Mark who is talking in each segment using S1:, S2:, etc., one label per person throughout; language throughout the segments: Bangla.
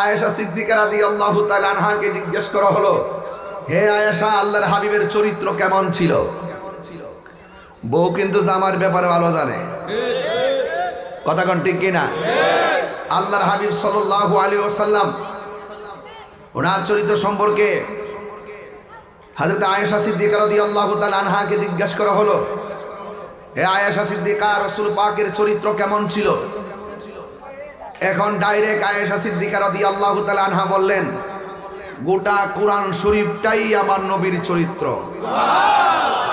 S1: আয়েশা সিদ্দিকা রাদিয়াল্লাহু তাআলা আনহাকে জিজ্ঞেস করা হলো, হে আয়েশা, আল্লাহর হাবিবের চরিত্র কেমন ছিল? বউ কিন্তু জামার ব্যাপারে ভালো জানে, কথা কোন ঠিক কিনা? আল্লাহর হাবিব সাল্লাল্লাহু আলাইহি ওয়াসাল্লাম ওনার চরিত্র সম্পর্কে হযরত আয়েশা সিদ্দিকা রাদিয়াল্লাহু তাআলা আনহাকে জিজ্ঞেস করা হলো, হে আয়েশা সিদ্দিকা, রাসূল পাকের চরিত্র কেমন ছিল? এখন ডাইরেক্ট আয়েশা সিদ্দিকা রাদিয়াল্লাহু তাআলা আনহা বললেন, গোটা কোরআন শরীফটাই আমার নবীর চরিত্র। সুবহানাল্লাহ,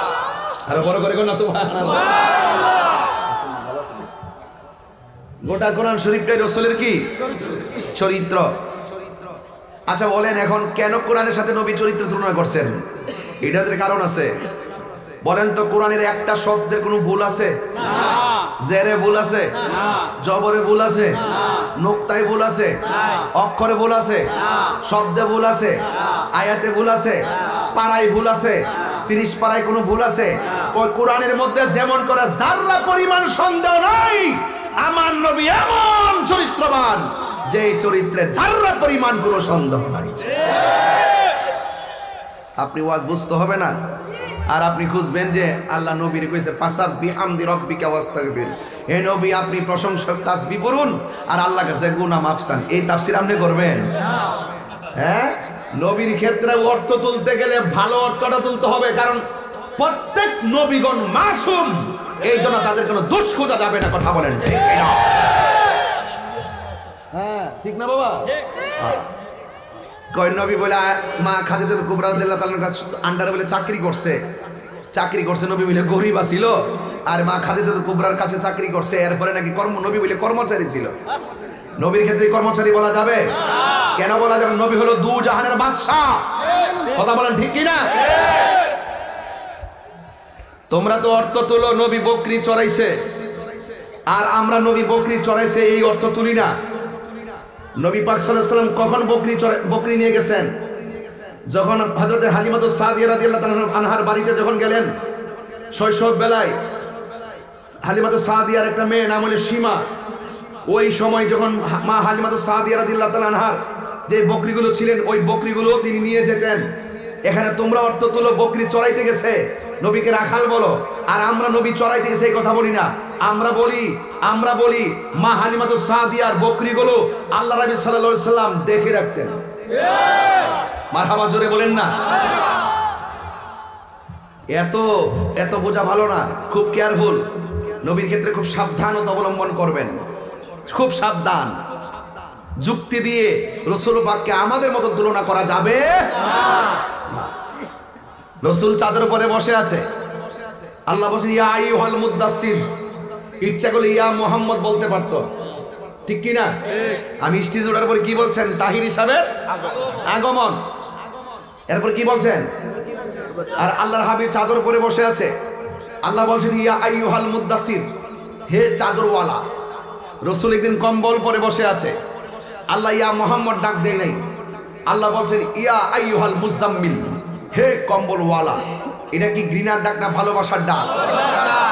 S1: আরো বড় করে কোন সুবহানাল্লাহ। গোটা কোরআন শরীফটাই রাসূলের কি চরিত্র। আচ্ছা বলেন, এখন কেন কোরআনের সাথে নবী চরিত্র তুলনা করছেন? এটার কারণ আছে। বলেন তো, কোরআনের একটা শব্দের কোনো ভুল আছে? জেরে ভুল আছে, জবরে ভুল আছে, নোক্তায় ভুল আছে, অক্ষরে ভুল আছে, শব্দে ভুল আছে, আয়াতে ভুল আছে, পাড়ায় ভুল আছে, 30 পাড়ায় কোনো ভুল আছে? কোরআনের মধ্যে যেমন করে যাররা পরিমাণ সন্দেহ নাই, আমার নবী এমন চরিত্রবান যে চরিত্রে যাররা পরিমাণ কোনো সন্দেহ নাই। আপনি ওয়াজ বুঝতে হবে না, আর আপনি খুঁজবেন যে আল্লাহ নবীর কইছে ফাসাব্বিহ বিহামদি রাব্বিকা ওয়াস্তাগফির। হে নবী, আপনি প্রশংসা তাসবিহ পড়ুন আর আল্লাহর কাছে গুনাহ মাফ চান। এই তাফসীর আপনি করবেন? হ্যাঁ, নবীর ক্ষেত্রে অর্থ তুলতে গেলে ভালো অর্থটা তুলতে হবে, কারণ প্রত্যেক নবীগণ মাসুম, এই জন্য তাদের কোনো দোষ খোঁজা যাবে না। কথা বলেন ঠিক না? হ্যাঁ, ঠিক না বাবা? কয় নবী বলে মা খাদিজা কুবরা রাদিয়াল্লাহু তাআলার কাছে আন্ডারে বলে চাকরি করছে নবী বলে গরিব ছিল, আর মা খাদিজা কুবরার কাছে চাকরি করছে, এরপরে নাকি নবী বলে কর্মচারী ছিল। নবীর ক্ষেত্রে কর্মচারী বলা যাবে? কেন বলা যাবে? নবী হলো দু জাহানের বাদশা। কথা বলেন ঠিক কি না? তোমরা তো অর্থ তুলো নবী বকরি চড়াইছে, আর আমরা নবী বকরি চড়াইছে এই অর্থ তুলি না। নবী পাক সাল্লাল্লাহু আলাইহি ওয়াসাল্লাম কখন বকরি নিয়ে গেছেন? যখন হযরত হালিমাতুস সাদিয়া রাদিয়াল্লাহু তাআলা আনহার বাড়িতে যখন গেলেন শৈশব বেলায়, হালিমাতুস সাদিয়ার একটা মেয়ে নাম হলো সীমা। ওই সময় যখন মা হালিমাতুস সাদিয়া রাদিয়াল্লাহু তাআলা আনহার যে বকরিগুলো ছিলেন, ওই বকরিগুলো তিনি নিয়ে যেতেন। এখানে তোমরা অর্থ তুলো বকরি চড়াইতে গেছে, নবীকে রাখাল বলো, আর আমরা নবী চড়াইতে গেছে এই কথা বলি না। আমরা বলি মা হালিমাতুস সাদিয়ার বকরিগুলো আল্লাহ নবী সাল্লাল্লাহু আলাইহি সাল্লাম দেখে রাখতেন। মারহাবা, জোরে বলেন না। এত বোঝা ভালো না, খুব কেয়ারফুল। নবীর ক্ষেত্রে খুব সাবধানতা অবলম্বন করবেন, খুব সাবধান। যুক্তি দিয়ে রাসূল পাককে আমাদের মতো তুলনা করা যাবে না। রাসূল চাদর উপরে বসে আছে, আল্লাহ বলেন ইয়া আইয়ুহাল মুদ্দাসসির। ইচ্ছা করলে ইয়া মুহাম্মদ বলতে পারতো, ঠিক কি না? আমি স্টেজ ওঠার পর কি বলছেন? তাহির সাহেবের আগমন। এরপর কি বলছেন? আর আল্লাহর হাবিব চাদর পরে বসে আছে, আল্লাহ বলছেন ইয়া আইয়ুহাল মুদ্দাসসির, হে চাদরওয়ালা। রাসূল একদিন কম্বল পরে বসে আছে, আল্লাহ ইয়া মুহাম্মদ ডাক দেয় নাই, আল্লাহ বলছেন ইয়া আইয়ুহাল মুজাম্মিল, হে কম্বলওয়ালা। এটা কি ঘৃণার ডাক না ভালোবাসার ডাক?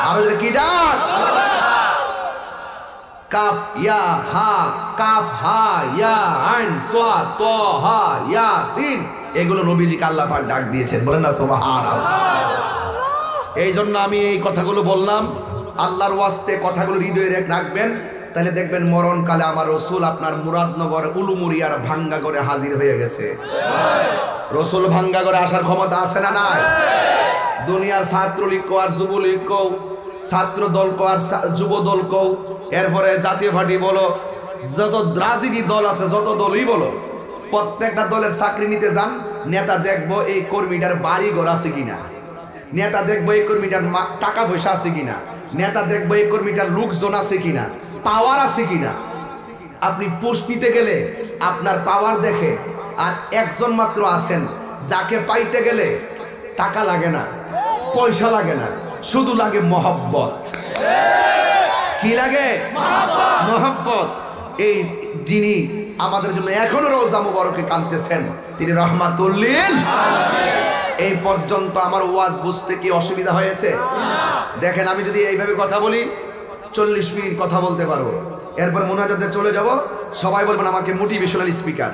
S1: আর কি ডাক? কাফ ইয়া হা, কাফ হা ইয়া আইন সাদ ত হা ইয়াসিন, এগুলো নবীজিকে আল্লাহ পাক ডাক দিয়েছেন। বলেন না সুবহানাল্লাহ। এই জন্য আমি এই কথাগুলো বললাম, আল্লাহর ওয়াস্তে কথাগুলো হৃদয়ে রাখবেন, তাহলে দেখবেন মরণকালে আমার রাসূল আপনার মুরাদনগর উলুমুরিয়ার ভাঙ্গাগরে হাজির হয়ে গেছে। রাসূল ভাঙ্গাগরে আসার ক্ষমতা আছে না নাই? দুনিয়ার ছাত্রলীগ আর যুবলীগ, ছাত্র দল আর যুব দল, এরপরে জাতীয় পার্টি বলো, যত রাজনীতি দল আছে, যত দলই বলো, প্রত্যেকটা দলের চাকরি নিতে যান, নেতা দেখবো এই কর্মীটার বাড়ি ঘর আছে কিনা, নেতা দেখবো এই কর্মীটার টাকা পয়সা আছে কিনা, নেতা দেখবো এই কর্মীটার লোকজন আছে কিনা, পাওয়ার আছে কিনা। আপনি পোস্ট নিতে গেলে আপনার পাওয়ার দেখে, আর একজন মাত্র আছেন যাকে পাইতে গেলে টাকা লাগে না, পয়সা লাগে না, শুধু লাগে মহব্বত। কি লাগে? মহব্বত। এই যিনি আমাদের জন্য এখনো রওজা মুবারকে কাঁদতেছেন, তিনি রহমাতুল লিল আলামিন। এই পর্যন্ত আমার ওয়াজ বুঝতে কি অসুবিধা হয়েছে? দেখেন, আমি যদি এইভাবে কথা বলি 40 মিনিট কথা বলতে পারবো, এরপর মুনাজাতে চলে যাব, সবাই বলবেন আমাকে মোটিভেশনাল স্পিকার,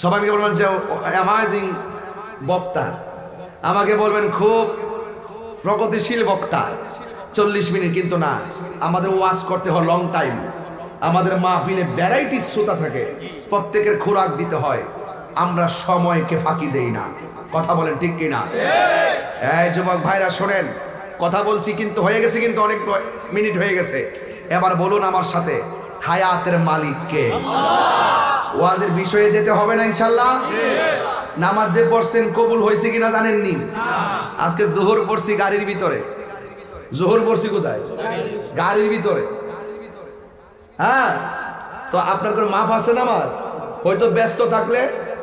S1: সবাই আমাকে বলবেন যে অ্যামাজিং বক্তা, আমাকে বলবেন খুব প্রগতিশীল বক্তা। 40 মিনিট কিন্তু না, আমাদের ওয়াজ করতে হয় লং টাইম। আমাদের মাহফিলে ভ্যারাইটি শ্রোতা থাকে, প্রত্যেকের খোরাক দিতে হয়। আমরা সময়কে ফাঁকি দেই না। কথা বলেন ঠিক কিনা? এই যুবক ভাইরা শোনেন, কথা বলছি কিন্তু হয়ে গেছে, কিন্তু অনেক মিনিট হয়ে গেছে। এবার বলুন আমার সাথে, হায়াতের মালিক কে? ওয়াজের বিষয়ে যেতে হবে না ইনশাল্লাহ? নামাজ যে পড়ছেন কবুল হয়েছে কিনা জানেননি? আজকে জোহর পড়ছি গাড়ির ভিতরে। জোহর পড়ছি কোথায়? গাড়ির ভিতরে। হ্যাঁ, তো আপনার কোনো মাফ আছে নামাজ? হয়তো ব্যস্ত থাকলে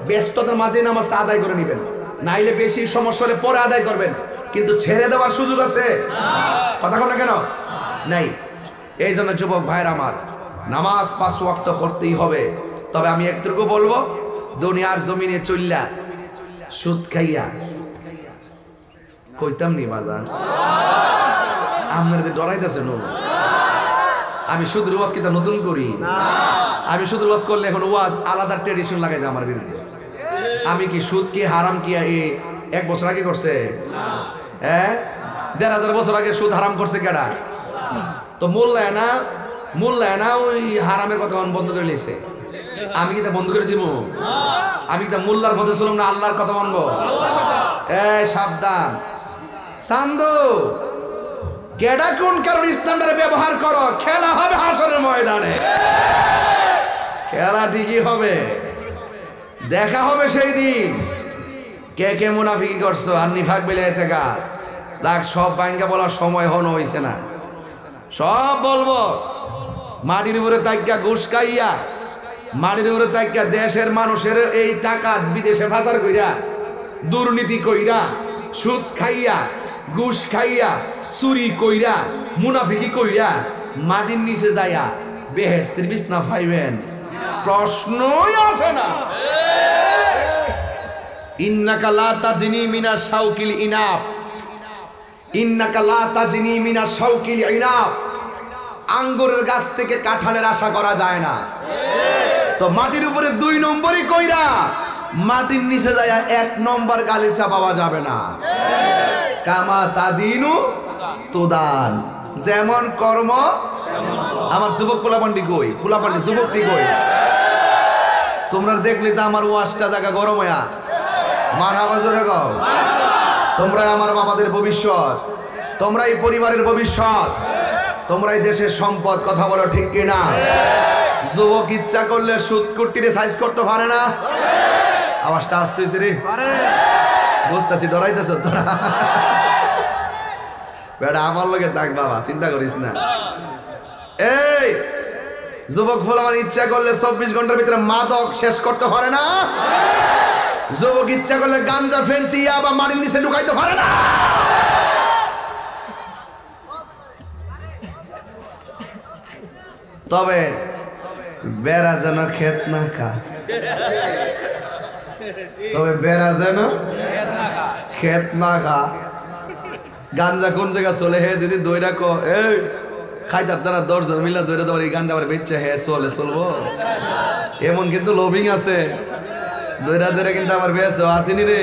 S1: ব্যস্ততার মাঝে নামাজটা আদায় করে নেবেন, নাইলে বেশি সমস্যা হলে পরে আদায় করবেন, কিন্তু ছেড়ে দেওয়ার সুযোগ আছে? কথা কন না কেন? নাই। এই জন্য যুবক ভাইরা আমার, নামাজ 5 ওয়াক্ত পড়তেই হবে। তবে আমি একটুকু বলবো, দুনিয়ার জমিনে চললা সুদ খাইয়া কইতাম নি বাজান, আপনারা ডরাইতেছেন। আমি সুদের ওয়াজ কিতা নতুন করি? আমি সুদের ওয়াজ করলে এখন ওয়াজ আলাদা ট্রেডিশন লাগাই যায় আমার বিরুদ্ধে। আমি কি সুদ কি হারাম কি 1 বছর আগে করছে? হ্যাঁ, 1500 বছর আগে সুদ হারাম করছে কেডা? তো মূল্যায় না ওই হারামের কথা বন্ধ করে লিছে। আমি কি তা বন্ধ করে দিব? আমি কি তা মোল্লার কথা শুনলাম না আল্লাহর কথা মানবো? সাবধান সান্দু, কেডা কোন কারণ ইসলামটারে ব্যবহার করো, খেলা হবে হাসরের ময়দানে। খেলা ঠিকই হবে, দেখা হবে সেই দিন। কে কে মুনাফিকি করছো আর নিফাক বেলায় থেকে লাখ সব ব্যাংকে বলার সময় হইছে না। সব বলবো। মাটির উপরে তাইকা ঘুষ খাইয়া, মাটির উপরে তাইকা দেশের মানুষের এই টাকা বিদেশে পাচার কইরা, দুর্নীতি কইরা, সুদ খাইয়া, ঘুষ খাইয়া, চুরি কইরা, মুনাফিকি কইরা মাটির নিচে যাইয়া বেহেশতের বিছনা পাইবেন, প্রশ্নই আসে না। ইন্নাকা লা তাজনি মিনাশ শাওকিল ইনাব, ইন্নাকা লা তাজনি মিনাশ শাওকিল ইনাব। আঙ্গুরের গাছ থেকে কাঁঠালের আশা করা যায় না। তো মাটির উপরে 2 নম্বরই কইরা মাটির নিচে যায় 1 নম্বর গালিচা পাওয়া যাবে না। কামা তাদিনু তুদান, যেমন কর্ম। আমার যুবক পোলাপান্ডি কই? পোলাপান্ডি যুবকটি কই? তোমরা দেখলে তো আমার ওয়াজটা জায়গা গরম হইয়া মারহাবা জোরে গাও। তোমরাই আমার বাবাদের ভবিষ্যৎ, তোমরাই পরিবারের ভবিষ্যৎ, তোমরাই দেশের সম্পদ। কথা বলো ঠিক কিনা? যুবক ইচ্ছা করলে সুদ কুটিরে সাইজ করতে পারে না। আওয়াজটা আসতে হয়েছে রে, বুঝতেছি ডরাইতেছ তোরা। বেটা আমার লগে থাক বাবা, চিন্তা করিস না। এই যুবক ফুলামান ইচ্ছা করলে 24 ঘন্টার ভিতরে মাদক শেষ করতে পারে না। যুবক ইচ্ছা করলে গাঞ্জা ফেন্সি বা মাটির নিচে ঢুকাইতে পারে না। তবে বেড়া যেন খেত না খা, তবে বেড়া যেন খেত না খা। গাঞ্জা কোন জায়গা চলে হে যদি দইরা কো এই খাইতার দ্বারা 10 জন মিলা দইরা তোমার এই গাঞ্জা আবার বেচছে হে চলবো, এমন কিন্তু লোভিং আছে। দইরা দইরা কিন্তু আমার বেচো আসেনি রে।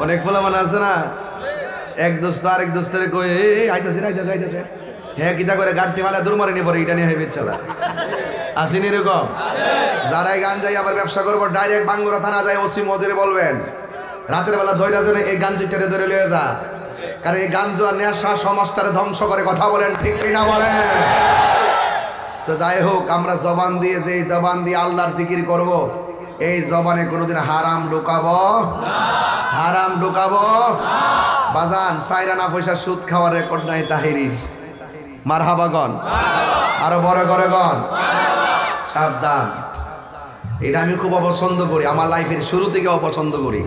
S1: অনেক ফলামান আছে না, এক দোস্ত আরেক দোস্তের কই আইতাছে হ্যাঁ কিতা করে গানটি মালা দূর মারে নিয়ে পরে এটা নিয়ে হেবে চালা আসেনি এরকম। যারাই গান যাই আবার ব্যবসা করবো ডাইরেক্ট বাঙ্গুরা থানা যায়, ওসি মদের বলবেন রাতের বেলা দইরা জনে এই গাঞ্জিটারে ধরে লয়ে যা, কারণ এই গাঞ্জা নেশা সমাজটারে ধ্বংস করে। কথা বলেন ঠিক কিনা বলেন? তো যাই হোক, আমরা জবান দিয়ে যে এই জবান দিয়ে আল্লাহর জিকির করব, এই জবানে কোনোদিন হারাম ঢুকাবো হারাম ঢুকাবো বাজান। সাইরানা পয়সা সুদ খাওয়ার রেকর্ড নাই তাহিরির। মারহাবা গন, আরো বড় করে গন। সাবধান, এটা আমি খুব অপছন্দ করি, আমার লাইফের শুরু থেকে অপছন্দ করি।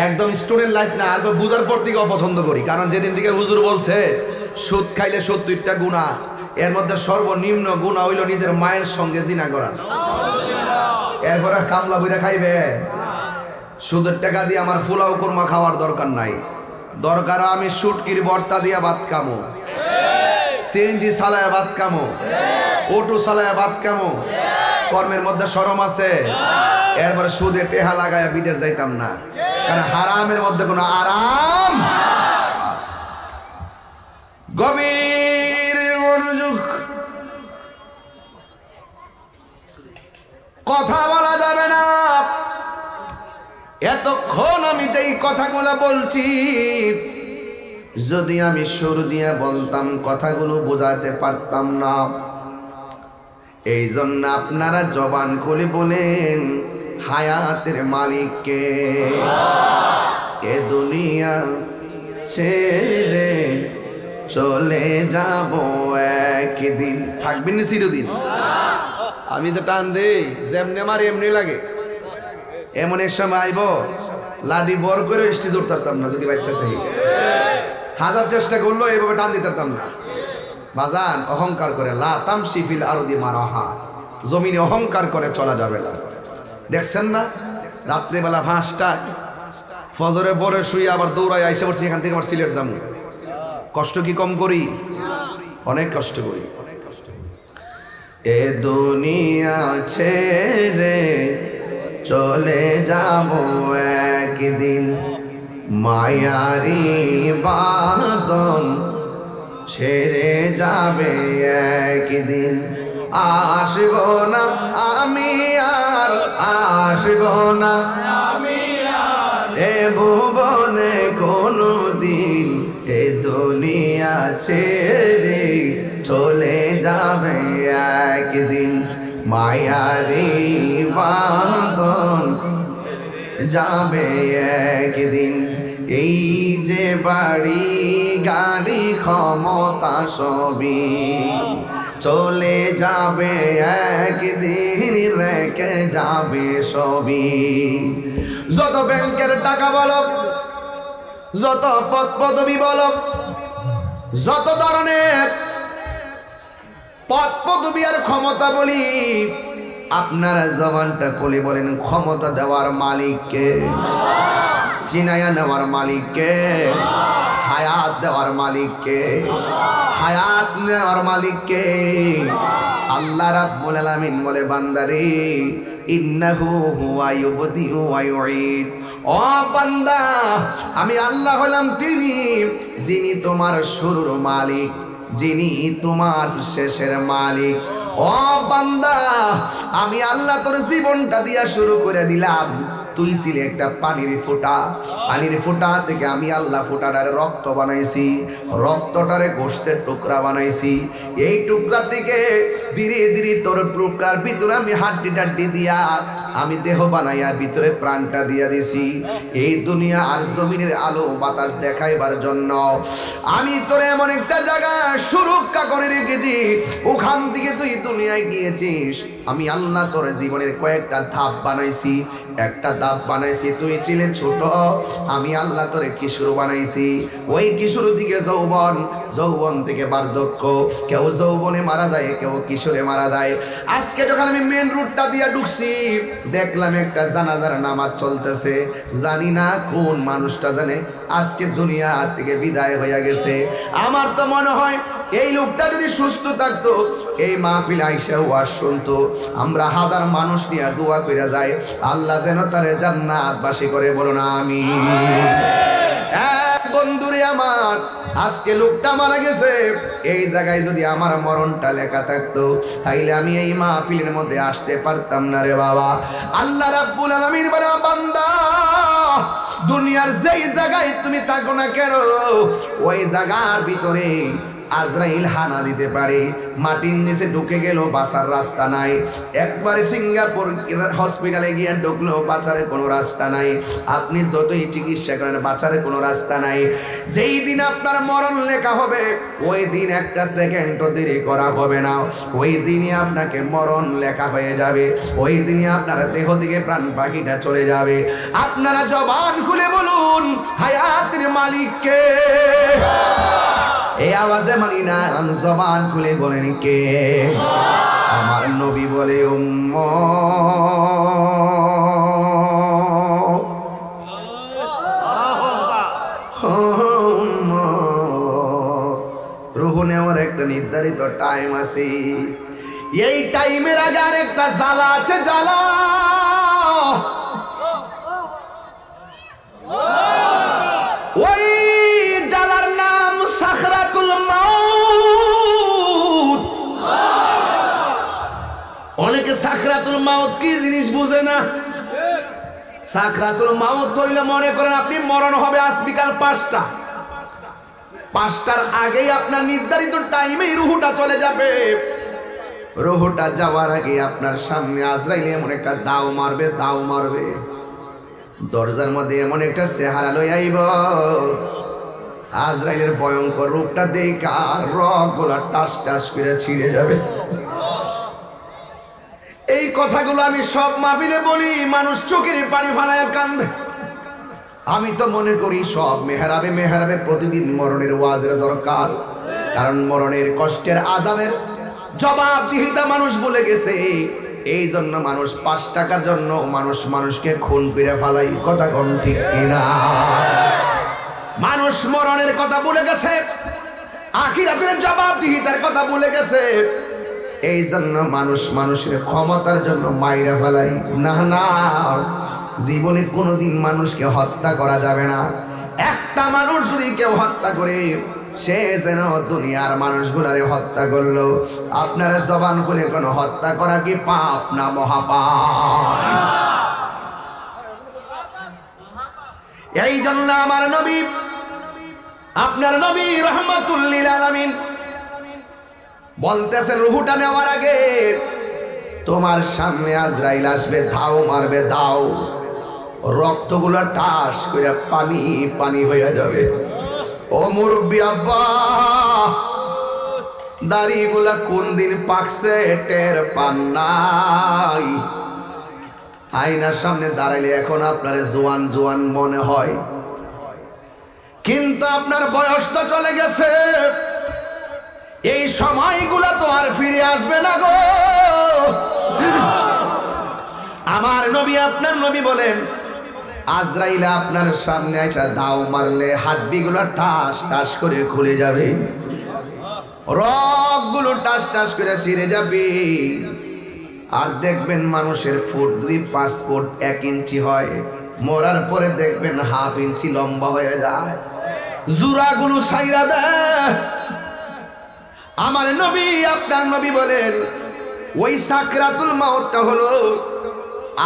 S1: একদম স্টুডেন্ট লাইফ না, আর বুঝার পর থেকে অপছন্দ করি। কারণ যেদিন থেকে হুজুর বলছে সুদ খাইলে 70টা গুনাহ, এর মধ্যে সর্বনিম্ন গুনাহ হইল নিজের মায়ের সঙ্গে জিনা করা। এরপরে কামলা বইরা খাইবে। সুদের টাকা দিয়ে আমার ফুলাও কুরমা খাওয়ার দরকার নাই, দরকার আমি শুটকির ভর্তা দিয়া ভাত খামো, সিএনজি চালায় ভাত খামো, ওটু চালায় বাদ কেমন, কর্মের মধ্যে শরম আছে। এরপরে সুদে টেহা লাগায় বিদেশ যাইতাম না, কারণ হারামের মধ্যে কোনো আরাম। গভীর মনোযোগ, কথা বলা যাবে না। এতক্ষণ আমি যেই কথাগুলো বলছি, যদি আমি সুর দিয়ে বলতাম কথাগুলো বোঝাতে পারতাম না। এই জন্য আপনারা জবান খুলে বলেন হায়াতের মালিককে। এ দুনিয়া ছেড়ে চলে যাব একদিন, থাকবেন না চিরদিন। আমি যে টান দেই যেমনি আমার এমনি লাগে, এমন এক সময় আইব লাডি বর করে স্টেজ উঠতে পারতাম না। যদি বাচ্চা থাকি হাজার চেষ্টা করলো এইভাবে টান দিতে পারতাম না। বাজান অহংকার করে লা তামশি ফিল আরদি মারাহা, জমিনে অহংকার করে চলা যাবে না। দেখছেন না রাত্রিবেলা 5টা ফজরে পরে শুয়ে আবার দৌড়াই আইসা পড়ছি, এখান থেকে আবার সিলেট যাবো। কষ্ট কি কম করি? অনেক কষ্ট করি। এ দুনিয়া ছেড়ে চলে যাব একদিন, মায়ারি বাঁধন ছেড়ে যাবে একদিন। আসব না আমি আর আসব না এ ভুবনে কোনো দিন, এ দুনিয়া ছেড়ে চলে যাবে একদিন, মায়ারি বাঁধন যাবে একদিন। এই যে বাড়ি গাড়ি ক্ষমতা সবই চলে যাবে একদিন, রেখে যাবে সবই। যত ব্যাংকের টাকা বলো, যত পদ পদবি বলো, যত ধরনের পদ পদবি আর ক্ষমতা বলি, আপনারা জবানটা খুলে বলেন ক্ষমতা দেওয়ার মালিককে, সিনায়া নেওয়ার মালিককে, হায়াত দেওয়ার মালিককে, হায়াত নেওয়ার মালিককে। আল্লাহ রাব্বুল আলামিন বলে বান্দারে ইন্নাহু হুয়া ইউবদিউ ওয়া ইউঈদ, ও বান্দা আমি আল্লাহ হলাম তিনি যিনি তোমার শুরুর মালিক, যিনি তোমার শেষের মালিক। ও বান্দা আমি আল্লাহ তোর জীবনটা দিয়া শুরু করে দিলাম। তুই ছিলে একটা পানির ফোঁটা, পানির ফোঁটা থেকে আমি আল্লাহ ফোঁটাটারে রক্ত বানাইছি, রক্তটারে গোশতের টুকরা বানাইছি। এই টুকরা থেকে ধীরে ধীরে তোর টুকরার ভিতরে আমি হাড্ডি টাড্ডি দিয়া আমি দেহ বানাইয়া ভিতরে প্রাণটা দিয়া দিছি। এই দুনিয়া আর জমিনের আলো বাতাস দেখাইবার জন্য আমি তোর এমন একটা জায়গা সুরক্ষা করে রেখেছি, ওখান থেকে তুই দুনিয়ায় গিয়েছিস। আমি আল্লাহ তোর জীবনের কয়েকটা ধাপ বানাইছি, একটা ধাপ বানাইছি তুই ছিলে ছোট, আমি আল্লাহ তোরে কিশোর বানাইছি। ওই কিশোর দিকে যৌবন, যৌবন থেকে বার্ধক্য, কেউ যৌবনে মারা যায়, কেউ কিশোরে মারা যায়। আজকে যখন আমি মেন রুটটা দিয়ে ঢুকছি, দেখলাম একটা জানাজার নামাজ চলতেছে, জানি না কোন মানুষটা জানে আজকে দুনিয়া থেকে বিদায় হয়ে গেছে। আমার তো মনে হয় এই লোকটা যদি সুস্থ থাকতো, এই মাহফিল আইসা ওয়াজ শুনতো, আমরা হাজার মানুষ নিয়ে দোয়া করে যাই আল্লাহ যেন তারে জান্নাতবাসী করে, বলো না আমিন। বন্ধুরে আমার, আজকে লোকটা মারা গেছে, এই জায়গায় যদি আমার মরণটা লেখা থাকতো তাইলে আমি এই মাহফিলের মধ্যে আসতে পারতাম না রে বাবা। আল্লাহ রাব্বুল আলামিন বলে বান্দা দুনিয়ার যেই জায়গায় তুমি থাকো না কেন, ওই জায়গার ভিতরে আজরাইল হানা দিতে পারে, মাটির নিচে ঢুকে গেল বাঁচার রাস্তা নাই। একবারে সিঙ্গাপুর হসপিটালে গিয়ে ঢুকলো, বাঁচার কোনো রাস্তা নাই। আপনি যতই চিকিৎসা করেন বাঁচার কোনো রাস্তা নাই। যেই দিন আপনার মরণ লেখা হবে, ওই দিন একটা সেকেন্ডও দেরি করা হবে না, ওই দিনই আপনাকে মরণ লেখা হয়ে যাবে, ওই দিনই আপনার দেহ থেকে প্রাণ পাখিটা চলে যাবে। আপনারা জবান খুলে বলুন হায়াতের মালিককে। এই আওয়াজে মানি না, জবান খুলে বলেন কে? আমার নবী বলে রুহ নেওয়ার একটা নির্ধারিত টাইম আছে। এই টাইমের আগে আরেকটা জ্বালা আছে, জ্বালা। ওই জ্বালার নাম সাকরাতুল মাউত। অনেকে সাকরাতুল মাউত কি জিনিস বুঝে না। সাকরাতুল মাউত হইলে মনে করেন আপনি মরণ হবে আজ বিকাল 5টার আগেই আপনার নির্ধারিত টাইমে রুহুটা চলে যাবে। রুহুটা যাওয়ার আগে আপনার সামনে আজরাইল এমন একটা দাও মারবে, দাও মারবে। দরজার মধ্যে এমন একটা চেহারা লই আইব, আজরাইলের ভয়ঙ্কর রূপটা দেখা রগগুলা টাস টাস করে ছিঁড়ে যাবে। এই কথাগুলো আমি সব মাহফিলে বলি, মানুষ চোখের পানি ফালায় কান্দে। আমি তো মনে করি সব মেহরাবে মেহরাবে প্রতিদিন মরণের ওয়াজের দরকার, কারণ মরণের কষ্টের আযাবের জবাবদিহিতা মানুষ বলে গেছে। এই জন্য মানুষ 5 টাকার জন্য মানুষকে খুন করে ফেলাই। কথা কোন ঠিক কিনা? মানুষ মরণের কথা ভুলে গেছে, আখিরাতের জবাবদিহিতার কথা ভুলে গেছে। এই জন্য মানুষের ক্ষমতার জন্য মাইরা ফেলাই। না না, জীবনে কোনোদিন মানুষকে হত্যা করা যাবে না। একটা মানুষ যদি কেউ হত্যা করে, সে যেন দুনিয়ার মানুষগুলারে হত্যা করলো। আপনারা জবান খুলে কোন হত্যা করা কি পাপ না মহাপাপ? এই জন্য আমার নবী, আপনার নবী রাহমাতুল লিল আলামিন বলতেছেন, রুহুটা নেওয়ার আগে তোমার সামনে আজরাইল আসবে, দাও মারবে, দাও। রক্তগুলা টাস করে পানি পানি হয়ে যাবে। ও মুরব্বী আব্বা, দাড়িগুলা কোন দিন পাকছে টের পান নাই। আয়নার সামনে দাঁড়াইলে এখন আপনার জোয়ান জোয়ান মনে হয়, কিন্তু আপনার বয়স তো চলে গেছে। এই সময়গুলা তো আর ফিরে আসবে না গো। আমার নবী, আপনার নবী বলেন, আজরাইল আপনার সামনে এসে দাও মারলে হাড্ডিগুলো টাস টাস করে খুলে যাবে, রগগুলো টাস টাস করে ছিঁড়ে যাবে। আর দেখবেন মানুষের ফুট যদি 5 ফুট 1 ইঞ্চি হয়, মরার পরে দেখবেন ½ ইঞ্চি লম্বা হয়ে যায়, জুরাগুলো ছাইরা দেয়। আমার নবী, আপনার নবী বলেন, ওই সাকরাতুল মাউতটা হলো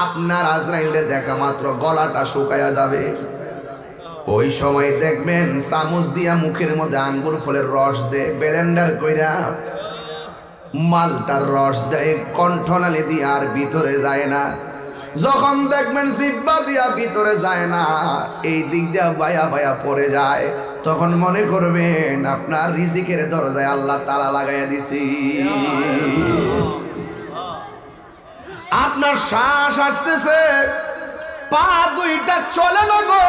S1: আপনার আজরাইলে দেখা মাত্র গলাটা শুকায়া যাবে। ওই সময় দেখবেন চামচ দিয়া মুখের মধ্যে আঙ্গুর ফলের রস দেয়, ব্লেন্ডার কইরা মালটার রস দেয়, কণ্ঠনালী দিয়ে আর ভিতরে যায় না। যখন দেখবেন জিহ্বা দিয়া ভিতরে যায় না, এই দিক দিয়া বায়া বায়া পড়ে যায়, তখন মনে করবেন আপনার রিজিকের দরজায় আল্লাহ তালা লাগাইয়া দিছি। আপনার শ্বাস আসতেছে, পা দুইটা চলে না গো,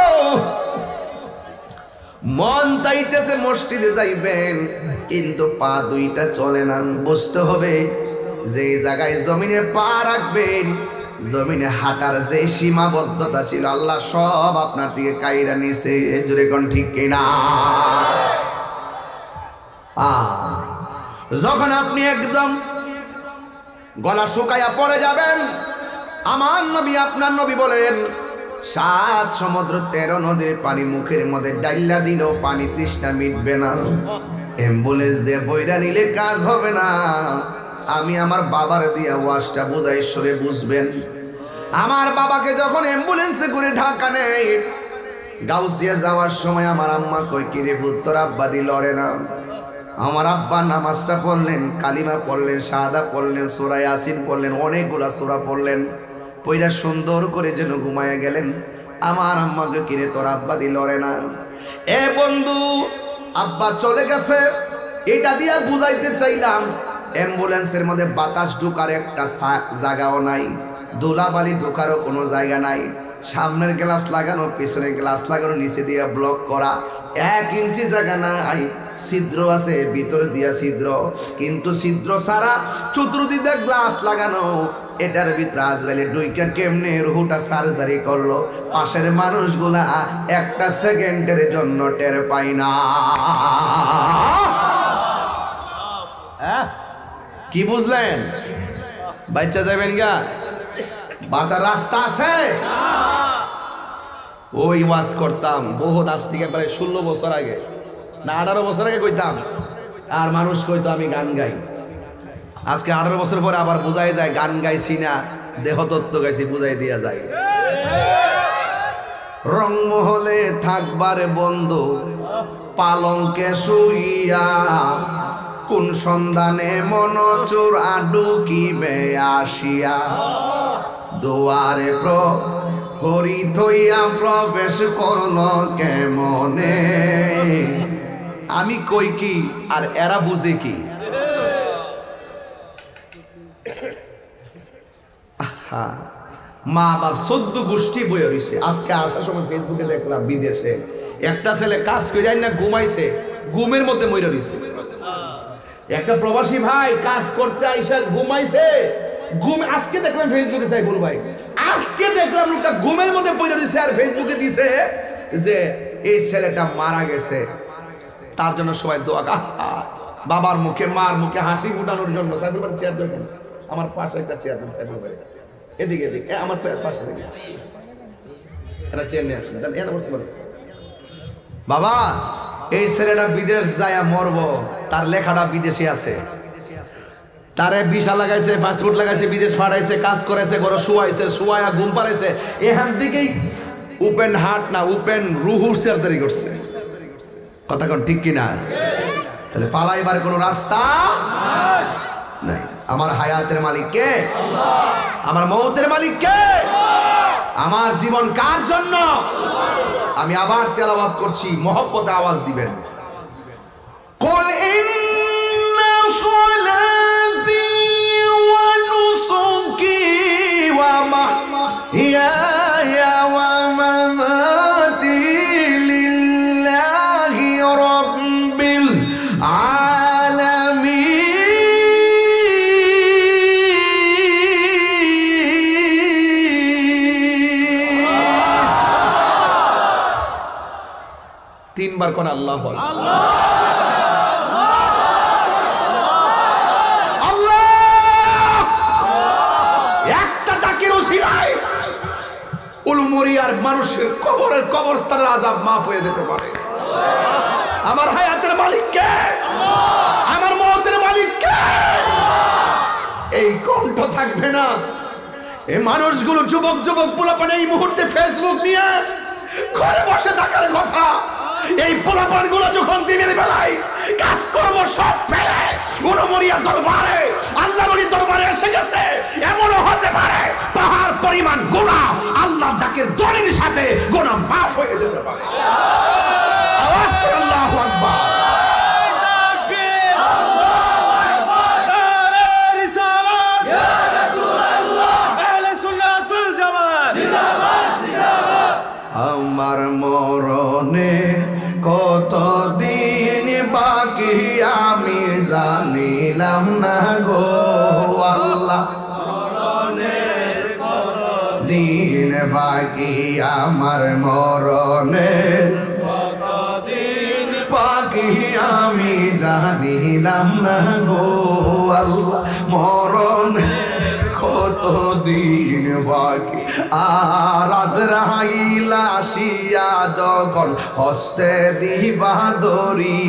S1: মন চাইতেছে মসজিদে যাইবেন, কিন্তু পা দুইটা চলে না। বুঝতে হবে যে জায়গায় জমিনে পা রাখবেন, জমিনে হাঁটার যে সীমাবদ্ধতা ছিল আল্লাহ সব আপনার দিকে কাইরা নিছে। জোরে কোন ঠিক কিনা? যখন আপনি একদম গলা শুকায়া পড়ে যাবেন, আমার নবী, আপনার নবী বলেন, 7 সমুদ্র 13 নদীর পানি মুখের মধ্যে ডাইলা দিল, পানি তৃষ্ণা মিটবে না। অ্যাম্বুলেন্স দিয়ে বইরা নিলে কাজ হবে না। আমি আমার বাবার দিয়া ওয়াজটা বুঝাই, সরে বুঝবেন। আমার বাবাকে যখন অ্যাম্বুলেন্সে করে ঢাকা নেই, গাউসিয়া যাওয়ার সময় আমার আম্মা কই, কি রে ভূত, তোর আব্বা দি লড়ে না? আমার আব্বা নামাজটা পড়লেন, কালিমা পড়লেন, শাহাদা পড়লেন, সূরা ইয়াসিন পড়লেন, অনেকগুলা সূরা পড়লেন, পইরা সুন্দর করে যেন ঘুমায়া গেলেন। আমার আম্মাকে, কি রে তোর আব্বা দি লড়ে না? এ বন্ধু, আব্বা চলে গেছে, এটা দিয়া বুঝাইতে চাইলাম। অ্যাম্বুলেন্সের মধ্যে বাতাস ঢুকার একটা জায়গাও নাই, ধুলাবালি ঢুকারও কোনো জায়গা নাই। সামনের গ্লাস লাগানো, পিছনের গ্লাস লাগানো, নিচে দিয়া ব্লক করা, 1 ইঞ্চি জায়গা নাই। ছিদ্র আছে, ভিতরে দিয়া ছিদ্র, কিন্তু ছিদ্র ছাড়া চতুর্দিকে গ্লাস লাগানো। এটার ভিতরে আজরাইলে ঢুইকা কেমনে রুহুটা সার্জারি করলো, পাশের মানুষগুলা 1 সেকেন্ডের জন্য টের পায় না। কি বুঝলেন? বাচ্চা যাবেন গা, বাঁচার রাস্তা আছে। ওই ওয়াজ করতাম বহুত, আজ থেকে প্রায় 16 বছর আগে না 18 বছর আগে কইতাম, আর মানুষ কইতো আমি গান গাই। আজকে 18 বছর পরে আবার বোঝাই যায় গান গাইছি না, দেহতত্ত্ব গাইছি, বুঝাই দিয়া যায়। রংমহলে থাকবার বন্ধু পালঙ্কে শুইয়া, কোন সন্ধানে মনচোর আডুকিবে আসিয়া, দুয়ারে প্রহরী থইয়া প্রবেশ করল কেমনে। আমি কই কি আর এরা বুঝে কি? মা বাপ 14 গোষ্ঠী বয়ে রইছে। আজকে আসার সময় ফেসবুকে দেখলাম বিদেশে একটা ছেলে কাজ করে না ঘুমাইছে, ঘুমের মধ্যে মরে রইছে। একটা প্রবাসী ভাই কাজ করতে আইসা ঘুমাইছে, ঘুম। আজকে দেখলাম ফেসবুকে, সাইফুল ভাই আজকে দেখলাম লোকটা ঘুমের মধ্যে পড়ে রইছে, আর ফেসবুকে দিছে যে এই ছেলেটা মারা গেছে, তার জন্য সবাই দোয়া। বাবার মুখে মার মুখে হাসি ফুটানোর জন্য। সাইফুল ভাই চেয়ার দেখেন, আমার পাশে একটা চেয়ার দেন সাইফুল ভাই, এদিকে এদিকে আমার পাশে একটা চেয়ার নিয়ে আসেন, এটা বসতে পারে। বাবা এই ছেলেটা বিদেশ যায় মরবো, তার লেখাটা বিদেশে আছে, তারে ভিসা লাগাইছে, পাসপোর্ট লাগাইছে, বিদেশ পাঠাইছে, কাজ করাইছে, ঘরে শুয়াইছে, শুয়াইয়া ঘুম পাড়াইছে, এখান থেকেই ওপেন হার্ট না ওপেন রুহুর সার্জারি করছে। কথা কোন ঠিক কিনা? তাহলে পালাইবার কোনো রাস্তা নাই। আমার হায়াতের মালিক কে? আমার মৌতের মালিক কে? আমার জীবন কার জন্য? আমি আবার তেলাওয়াত করছি, মহব্বতে আওয়াজ দিবেন। কুল ইন্না সলাতি ওয়া নুসুকি ওয়া মাহইয়ায়া ওয়া মামাতি লিল্লাহি রাব্বিল আলামিন। 3 বার কোন আল্লাহ বল। একটা ডাকের ওসিলায় উলমুরিয়ার মানুষের কবরের কবরস্থানের আযাব মাফ হয়ে যেতে পারে। আমার হায়াতের মালিক কে? আমার মওতের মালিক কে? এই কণ্ঠ থাকবে না। এই মানুষগুলো যুবক যুবক পোলাপান এই মুহূর্তে ফেসবুক নিয়ে ঘরে বসে থাকার কথা। এই পোলাপান গুলো যখন দিনের বেলায় কাজকর্ম সব ফেলে উলমুরিয়া দরবারে, আল্লাহর ওলি দরবারে এসে গেছে, এমনও হতে পারে পাহাড় পরিমাণ গুনাহ আল্লাহর ডাকের দলিলের সাথে গুনাহ মাফ হয়ে যেতে পারে। আওয়াজ করে আল্লাহু আকবার। আমার মরণে কতদিন বাকি আমি জানিলাম না গো আল্লাহ। মরণের কতদিন বাকি আমার মরণের কতদিন বাকি আমি জানিলাম না গো আল্লাহ। মরণের কতদিন বাকি আর আজরাইল আসিয়া যখন হস্তে দিবা দড়ি,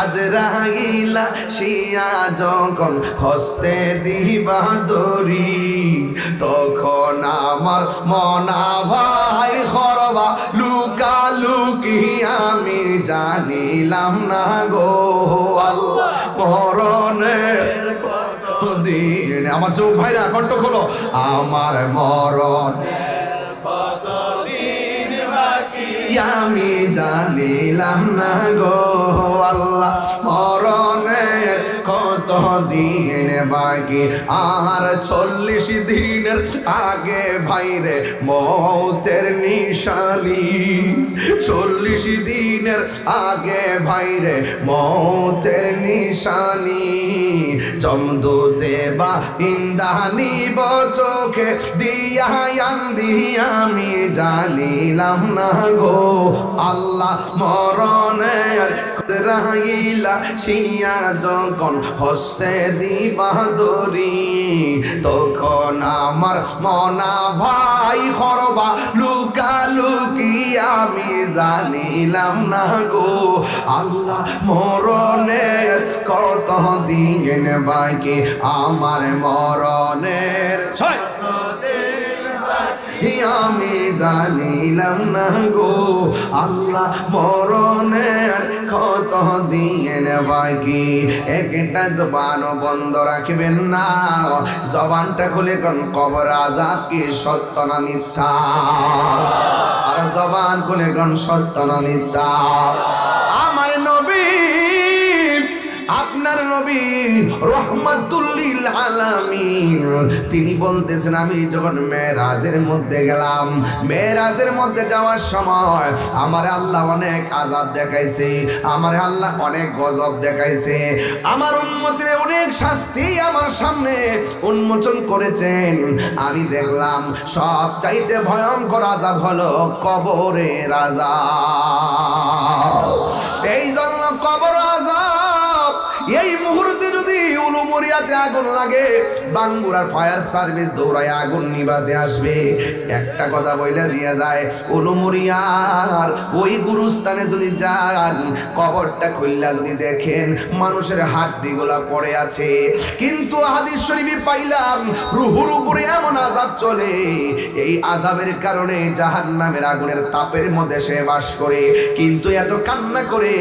S1: আজরাইল আসিয়া যখন হস্তে দিবা দড়ি, তখন আমার মনা ভাই খরবা লুকা লুকি আমি জানিলাম না গো আল্লাহ। মরণের দিন আমার চোখ ভাইরা কণ্ঠ খোলো। আমার মরণ আমি জানিলাম না গো আল্লাহ। মরণের কত দিন বাকি আর 40 দিনের আগে ভাইরে মৌতের নিশানি। 40 দিনের আগে ভাইরে মৌতের নিশানি। জমদূতে বা ইন্দানি চোখে দিয়া আন্দি আমি জানিলাম না গো আল্লাহ। মরণের আজরাইলা শিয়া যখন হস্তে দিবা দরি, তখন আমার মনা ভাই খরবা লুকালুকি আমি জানিলাম না গো। আল্লাহ মরণের কত দিন বাকি, আমার মরণের আমি জানিলাম না গো। আল্লাহ মরণের কত দিন বাকি। একটা জবান বন্ধ রাখবেন না, জবানটা খুলে কোন কবর আযাব কি সত্য না মিথ্যা, আর জবান খুলে কোন সত্য না মিথ্যা। আমার নবী, আপনার নবী রহমাতুল লিল আলামিন, তিনি বলতেছেন আমি যখন মেরাজের মধ্যে গেলাম, মেরাজের মধ্যে যাওয়ার সময় আমার আল্লাহ অনেক আযাব দেখাইছে, আমার আল্লাহ অনেক গজব দেখাইছে, আমার উম্মতের অনেক শাস্তি আমার সামনে উন্মোচন করেছেন। আমি দেখলাম সব চাইতে ভয়ঙ্কর আযাব হলো কবরের আযাব। এই জন্য কবর আযাব, এই মুহূর্তে যদি উলুমরিয়াতে আগুন লাগে, বাঙ্গুরার ফায়ার সার্ভিস দৌড়ায় আগুন নিভাতে আসবে। একটা কথা বইলা দিয়ে যায়, উলুমরিয়ার ওই গুরুস্থানে যদি যান, কবরটা খুললা যদি দেখেন মানুষের হাড্ডিগুলা পড়ে আছে, কিন্তু হাদিস শরীফে পাইলাম রুহুর উপরে এমন আযাব চলে, এই আযাবের কারণে জাহান্নামের আগুনের তাপের মধ্যে সে বাস করে, কিন্তু এত কান্না করে,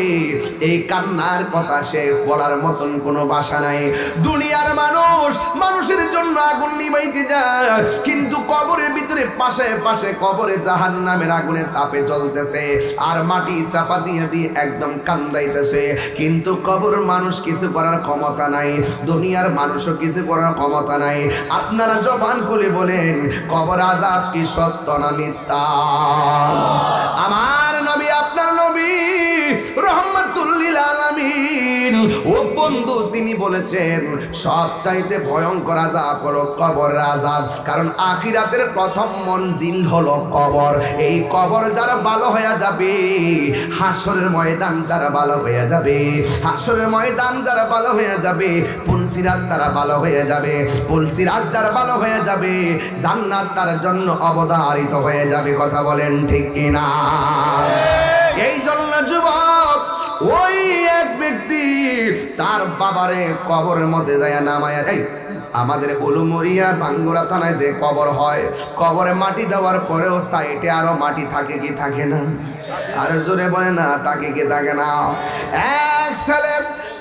S1: এই কান্নার কথা সে বলার মতন কোনো ভাষা নাই। দুনিয়ার মানুষ মানুষের জন্য আগুন নিভাইতে যায়, কিন্তু কবরের ভিতরে পাশে পাশে কবরে জাহান্নামের আগুনের তাপে জ্বলতেছে, আর মাটি চাপা দিয়ে দিয়ে একদম কান্দাইতেছে, কিন্তু কবর মানুষ কিছু করার ক্ষমতা নাই, দুনিয়ার মানুষও কিছু করার ক্ষমতা নাই। আপনারা জবান খুলে বলেন কবর আযাব কি সত্য না মিথ্যা? আমার নবী, আপনার নবী রহমাতুল লিল আলামিন, ও বন্ধু, তিনি বলেছেন সব চাইতে ভয়ঙ্কর আযাব হলো কবর আযাব, কারণ আখিরাতের প্রথম মঞ্জিল হলো কবর। এই কবর যারা ভালো হয়ে যাবে, হাসরের ময়দান যারা ভালো হয়ে যাবে, হাসরের ময়দান যারা ভালো হয়ে যাবে, পুলসিরাত তারা ভালো হয়ে যাবে, পুলসিরাত যারা ভালো হয়ে যাবে, জান্নাত তার জন্য অবধারিত হয়ে যাবে। কথা বলেন ঠিক কিনা? এই জন্য যুবক, ওই এক ব্যক্তি তার বাবারে কবরের মধ্যে যায় নামায়া যায়। আমাদের উলুমরিয়া বাঙ্গুরা থানায় যে কবর হয়, কবরে মাটি দেওয়ার পরেও সাইডে আরো মাটি থাকে কি থাকে না? আর জোরে বলে না, থাকে কি থাকে না? এক ছেলে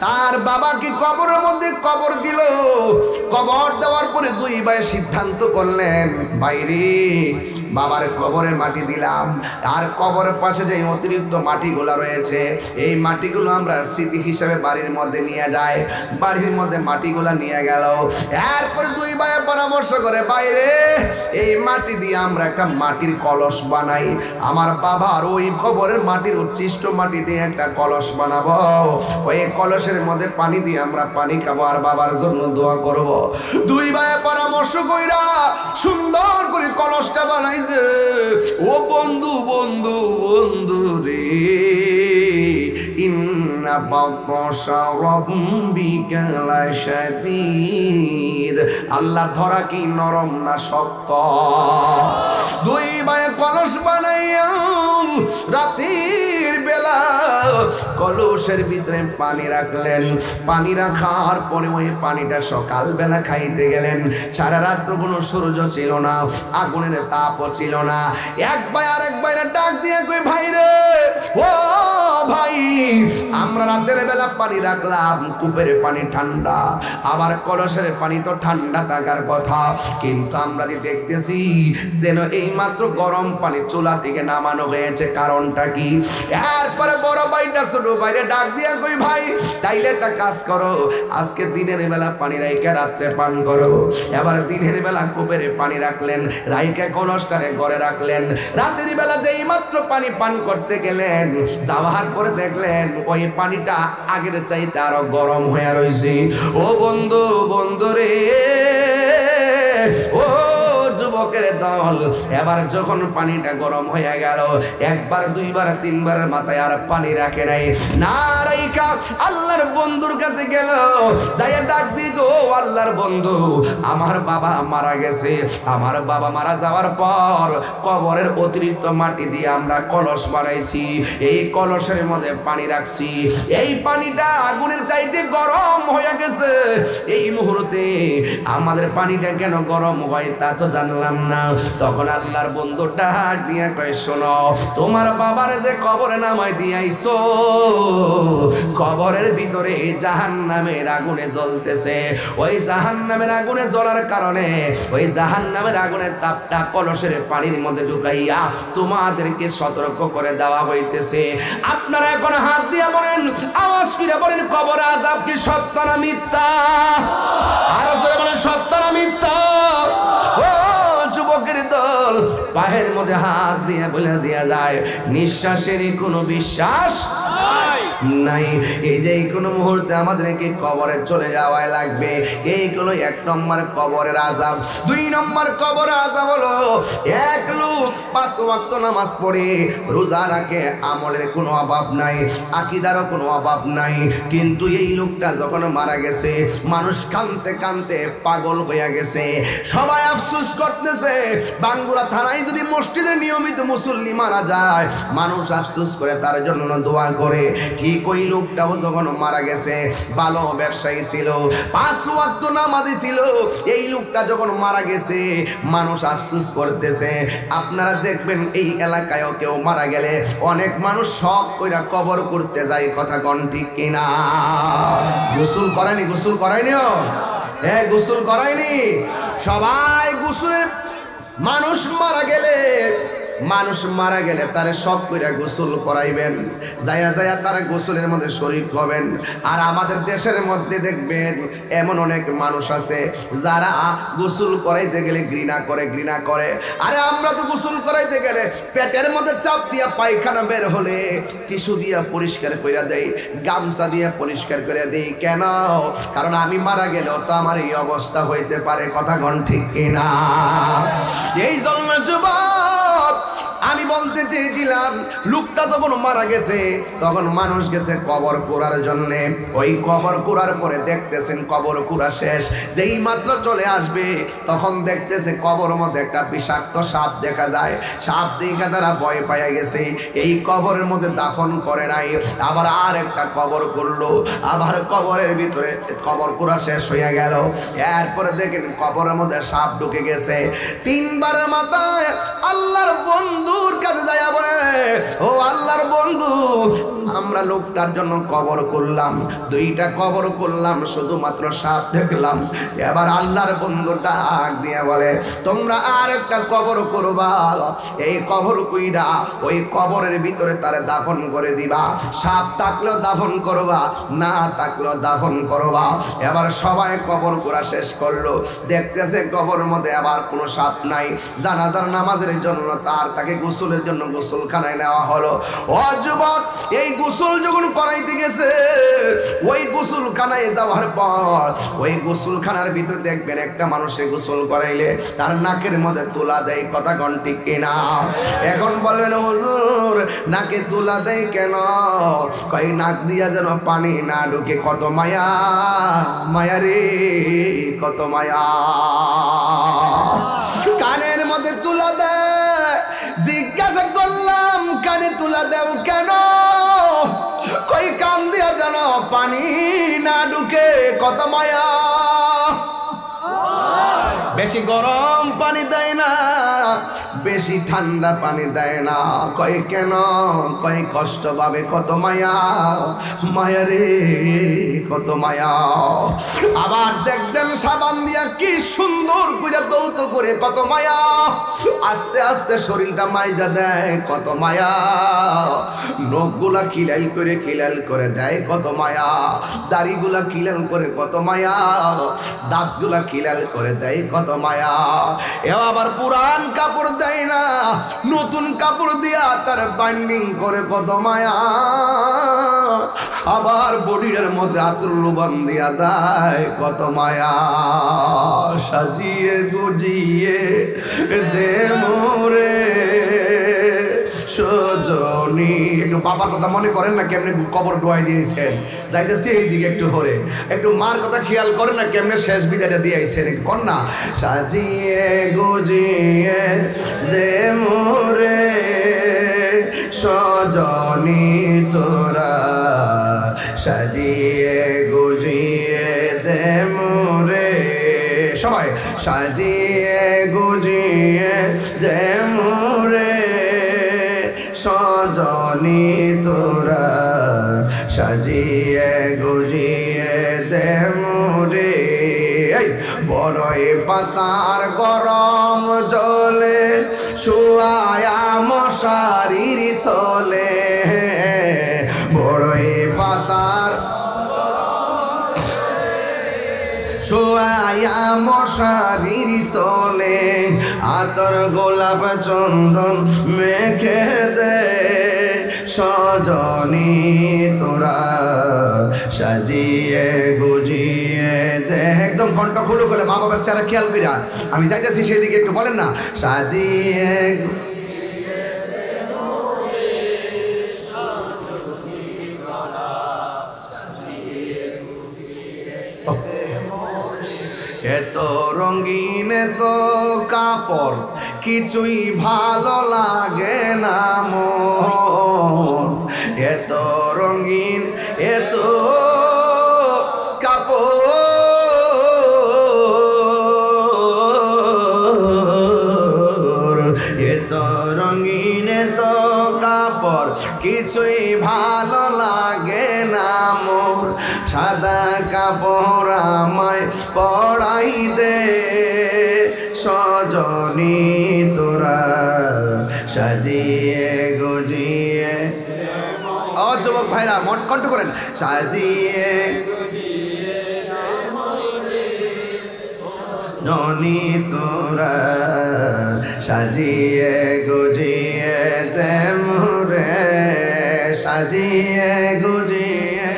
S1: তার বাবাকে কবরের মধ্যে কবর দিল। কবর দেওয়ার পরে দুই ভাই সিদ্ধান্ত করলেন, বাইরে বাবার কবরে মাটি দিলাম, আর কবরের পাশে যে অতিরিক্ত মাটিগুলো রয়েছে, এই মাটিগুলো আমরা স্মৃতি হিসেবে বাড়ির মধ্যে নিয়ে যাই। বাড়ির মধ্যে মাটিগুলো নিয়ে গেল। এরপরে দুই ভাই পরামর্শ করে, বাইরে এই মাটি দিয়ে আমরা একটা মাটির কলস বানাই, আমার বাবার ওই কবরের মাটির উচ্ছিষ্ট মাটি দিয়ে একটা কলস বানাবো, ওই কলসের মধ্যে পানি দিয়ে আমরা পানি খাবো আর বাবার জন্য দোয়া করব। দুই ভাই পরামর্শ কইরা সুন্দর করে কলসটা বানাইছে। ও বন্ধু, বন্ধু, বন্ধু রে, ইন্না বাতশা রাব্বিকা লাশাদীদ, আল্লাহর ধরা কি নরম না শক্ত? দুই ভাই কলস বানাইয়া রাতের বেলা কলসের ভিতরে পানি রাখলেন। পানি রাখার পরে ওই পানিটা সকাল বেলা খাইতে গেলেন। সারা রাত্র কোনো সূর্য ছিল না, আগুনের তাপও ছিল না। এক ভাই আর এক ভাইরা ডাক দিয়ে কই, ভাই রে, ও ভাই, আমরা রাতের বেলা পানি রাখলাম, কূপের পানি ঠান্ডা, আবার কলসের পানি তো ঠান্ডা থাকার কথা, কিন্তু আমরা দেখতেছি যেন এই মাত্র গরম পানি চুলা থেকে নামানো হয়েছে, কারণটা কি? এরপরে বড় ভাইটা ছোট ভাইরে ডাক দিয়া কই, ভাই তাইলে একটা কাজ করো, আজকে দিনের বেলা পানি রাইকা রাত্রে পান করো। এবার দিনের বেলা কূপের পানি রাখলেন, রাইকা কলসটারে ঘরে রাখলেন। রাতের বেলা যেই মাত্র পানি পান করতে গেলেন, যাওয়ার পরে দেখলেন ওই পানিটা আগের চাইতে আরো গরম হয়ে রয়েছে। ও বন্ধু, বন্ধু রে, ও যুবক যুবকের দল এবার যখন পানিটা গরম হয়ে গেল, একবার দুইবার তিনবারের মাথায় আর পানি রাখে নাই, না রাইখা আল্লাহর বন্ধুর কাছে গেল, যাইয়া ডাক দি গো আল্লাহর বন্ধু, আমার বাবা মারা গেছে, আমার বাবা মারা যাওয়ার পর কবরের অতিরিক্ত মাটি দিয়ে আমরা কলস বানাইছি, এই কলসের মধ্যে পানি রাখছি, এই পানিটা আগুনের চাইতে গরম হয়ে গেছে, এই মুহূর্তে আমাদের পানিটা কেন গরম হয় তা তো জানলাম না। তখন আল্লাহর বন্ধু ডাক দিয়া কয়, শোনো, তোমার বাবার যে কবরে নামাই দিয়াইছো, কবরের ভিতরে জাহান্নামের আগুনে জ্বলতেছে, ওই জাহান্নামের আগুনে জ্বলার কারণে ওই জাহান্নামের আগুনের তাপটা কলসের পানির মধ্যে ঢুকাইয়া তোমাদেরকে সতর্ক করে দেওয়া হইতেছে। আপনারা এখন হাত দিয়া বলেন, আওয়াজ করে বলেন, কবর আযাব কি সত্য না মিথ্যা? আরো জোরে বলেন, সত্য না মিথ্যা? ও যুবকের দল, পায়ের মধ্যে হাত দিয়ে বলে দেয়া যায়, নিঃশ্বাসের কোনো বিশ্বাস নাই, এই যে কোনো মুহূর্তে আমাদেরকে কবরে চলে যাওয়াই লাগবে, এই হলো 1 নম্বর কবরের আযাব। 2 নম্বর কবরের আযাব হলো, এক লোক 5 ওয়াক্ত নামাজ পড়ে, রোজা রাখে, আমলের কোনো অভাব নাই, আকীদারও কোনো অভাব নাই, কিন্তু এই লোকটা যখন মারা গেছে, মানুষ কাঁদতে কাঁদতে পাগল হয়ে গেছে, সবাই আফসোস করতেছে। বাঙ্গুরা থানায় যদি মসজিদে নিয়মিত মুসল্লি মারা যায়, মানুষ আফসোস করে তার জন্য দোয়া করে। ঠিক ওই লোকটাও যখন মারা গেছে, ভালো ব্যবসায়ী ছিল, 5 ওয়াক্ত নামাজি ছিল, এই লোকটা যখন মারা গেছে, মানুষ আফসোস করতেছে। আপনারা দেখবেন এই এলাকায়ও কেউ মারা গেলে অনেক মানুষ শখ কইরা কবর করতে যায়, কথা কোন ঠিক কিনা? গোসল করায়নি? গোসল করায়নি? হ্যাঁ, গোসল করায়নি। সবাই গোসলের, মানুষ মারা গেলে তারে শখ করে গোসল করাইবেন, যায়া যায়া তারা গোসলের মধ্যে শরীক হবেন। আর আমাদের দেশের মধ্যে দেখবেন এমন অনেক মানুষ আছে যারা গোসল করাইতে গেলে ঘৃণা করে। আরে আমরা তো গোসল করাইতে গেলে পেটের মধ্যে চাপ দিয়া পায়খানা বের হলে টিস্যু দিয়া পরিষ্কার করে দেই, গামছা দিয়ে পরিষ্কার করে দেই। কেন? কারণ আমি মারা গেলেও তো আমার এই অবস্থা হইতে পারে, কথা কোন ঠিক কিনা? এই জন্য যুবক আমি বলতে চেয়েছিলাম, লোকটা যখন মারা গেছে তখন মানুষ গেছে কবর কুড়ার জন্য। ওই কবর কুড়ার পরে দেখতেছেন কবর কুড়া শেষ, যেই মাত্র চলে আসবে তখন দেখতেছে কবর মধ্যে একটা বিষাক্ত সাপ দেখা যায়। সাপ দেখে তারা ভয় পাইয়া গেছে, এই কবরের মধ্যে দাফন করে নাই, আবার আর একটা কবর করলো, আবার কবরের ভিতরে কবর কুড়া শেষ হয়ে গেল। এরপরে দেখেন কবরের মধ্যে সাপ ঢুকে গেছে। 3 বারের মাথায় আল্লাহর বন্ধুর কাছে যায় বলে, ও আল্লাহর বন্ধু, আমরা লোকটার জন্য কবর করলাম, 2টা কবর করলাম, শুধুমাত্র সাপ দেখলাম। এবার আল্লাহর বন্ধু ডাক দিয়ে বলে, তোমরা আর একটা কবর করবা, এই কবর কইরা ওই কবরের ভিতরে তারে দাফন করে দিবা, সাপ থাকলেও দাফন করবা, না থাকলেও দাফন করবা। এবার সবাই কবর করা শেষ করলো, দেখতেছে কবরের মধ্যে আবার কোনো সাপ নাই। জানাজার নামাজের জন্য তাকে গোসলের জন্য গোসলখানায় নেওয়া হলো। ও যুবক, এই গোসল যখন করাইতে গেছে, ওই গোসলখানায় যাওয়ার পর ওই গোসলখানার ভিতরে দেখবেন একটা মানুষের গোসল করাইলে তার নাকের মধ্যে তুলা দেয়, কথা কোন ঠিক কিনা? এখন বলবেন হুজুর নাকে তুলা দেয় কেন? কই নাক দিয়া যেন পানি না ঢুকে, কত মায়া, মায়া রে কত মায়া। কানের মধ্যে তুলা দেয়, জিজ্ঞাসা করলাম কানে তুলা দেও কেন? কই কান দিয়া যেন পানি না ঢুকে, কত মায়া। বেশি গরম পানি দেয় না, বেশি ঠান্ডা পানি দেয় না। কয় কেন? কয় কষ্ট পাবে, কত মায়া, মায়া রে কত মায়া। আবার দেখবেন সাবান দিয়া কি সুন্দর করে দৌত করে, কত মায়া। আস্তে আস্তে শরীরটা মাইজা দেয়, কত মায়া। নখগুলা খিলাল করে দেয়, কত মায়া। দাড়িগুলা খিলাল করে, কত মায়া। দাঁতগুলা খিলাল করে দেয়, কত মায়া। এ আবার পুরান কাপড় দেয় না, নতুন কাপড় দিয়া তার বাইন্ডিং করে, কত মায়া। আবার বডির মধ্যে আতর বান্ধিয়া দেয় কত মায়া সাজিয়ে গুজিয়ে দে মোরে সজনী। একটু বাবার কথা মনে করেন না, কেমনে কবর ডোয়াই দিয়েছেন, যাইতেছি এইদিকে একটু হরে, একটু মার কথা খেয়াল করেন না, কেমনে শেষ বিদায়টা দিয়েছেন একটু কর না। সাজিয়ে গুজিয়ে দে মোরে সজনী তোরা সাজিয়ে গুজিয়ে দে মোরে, সবাই সাজিয়ে গুজিয়ে দে মোরে সজনী তোরা সাজিয়ে গুজিয়ে দে মোরে। বড়ই পাতার গরম জলে শুয়ায়া মশারির তলে, বড়ই পাতার শুয়ায়া মশারির তলে আতর গোলাপ চন্দন মেখে দে সজনী তোরা সাজিয়ে গুজিয়ে দে। একদম কণ্ঠ খুলে খুলে মা বাবার চেহারা খেয়াল করিয়া আমি চাইতেছি সেদিকে একটু বলেন না। সাজিয়ে এত রঙিন তো কাপড় কিছুই ভালো লাগে না মন, এত রঙিন এত কাপড়, এত রঙিন এত কাপড় কিছুই ভালো লাগে না মোর, সাদা কাপড় আমায় পরাই দে সজনী তোরা সাজিয়ে গুজিয়ে। ও যুবক ভাইরা মন কণ্ঠ করেন, সাজিয়ে জনী তোরা সাজিয়ে গুজিয়ে দে মোরে সাজিয়ে গুজিয়ে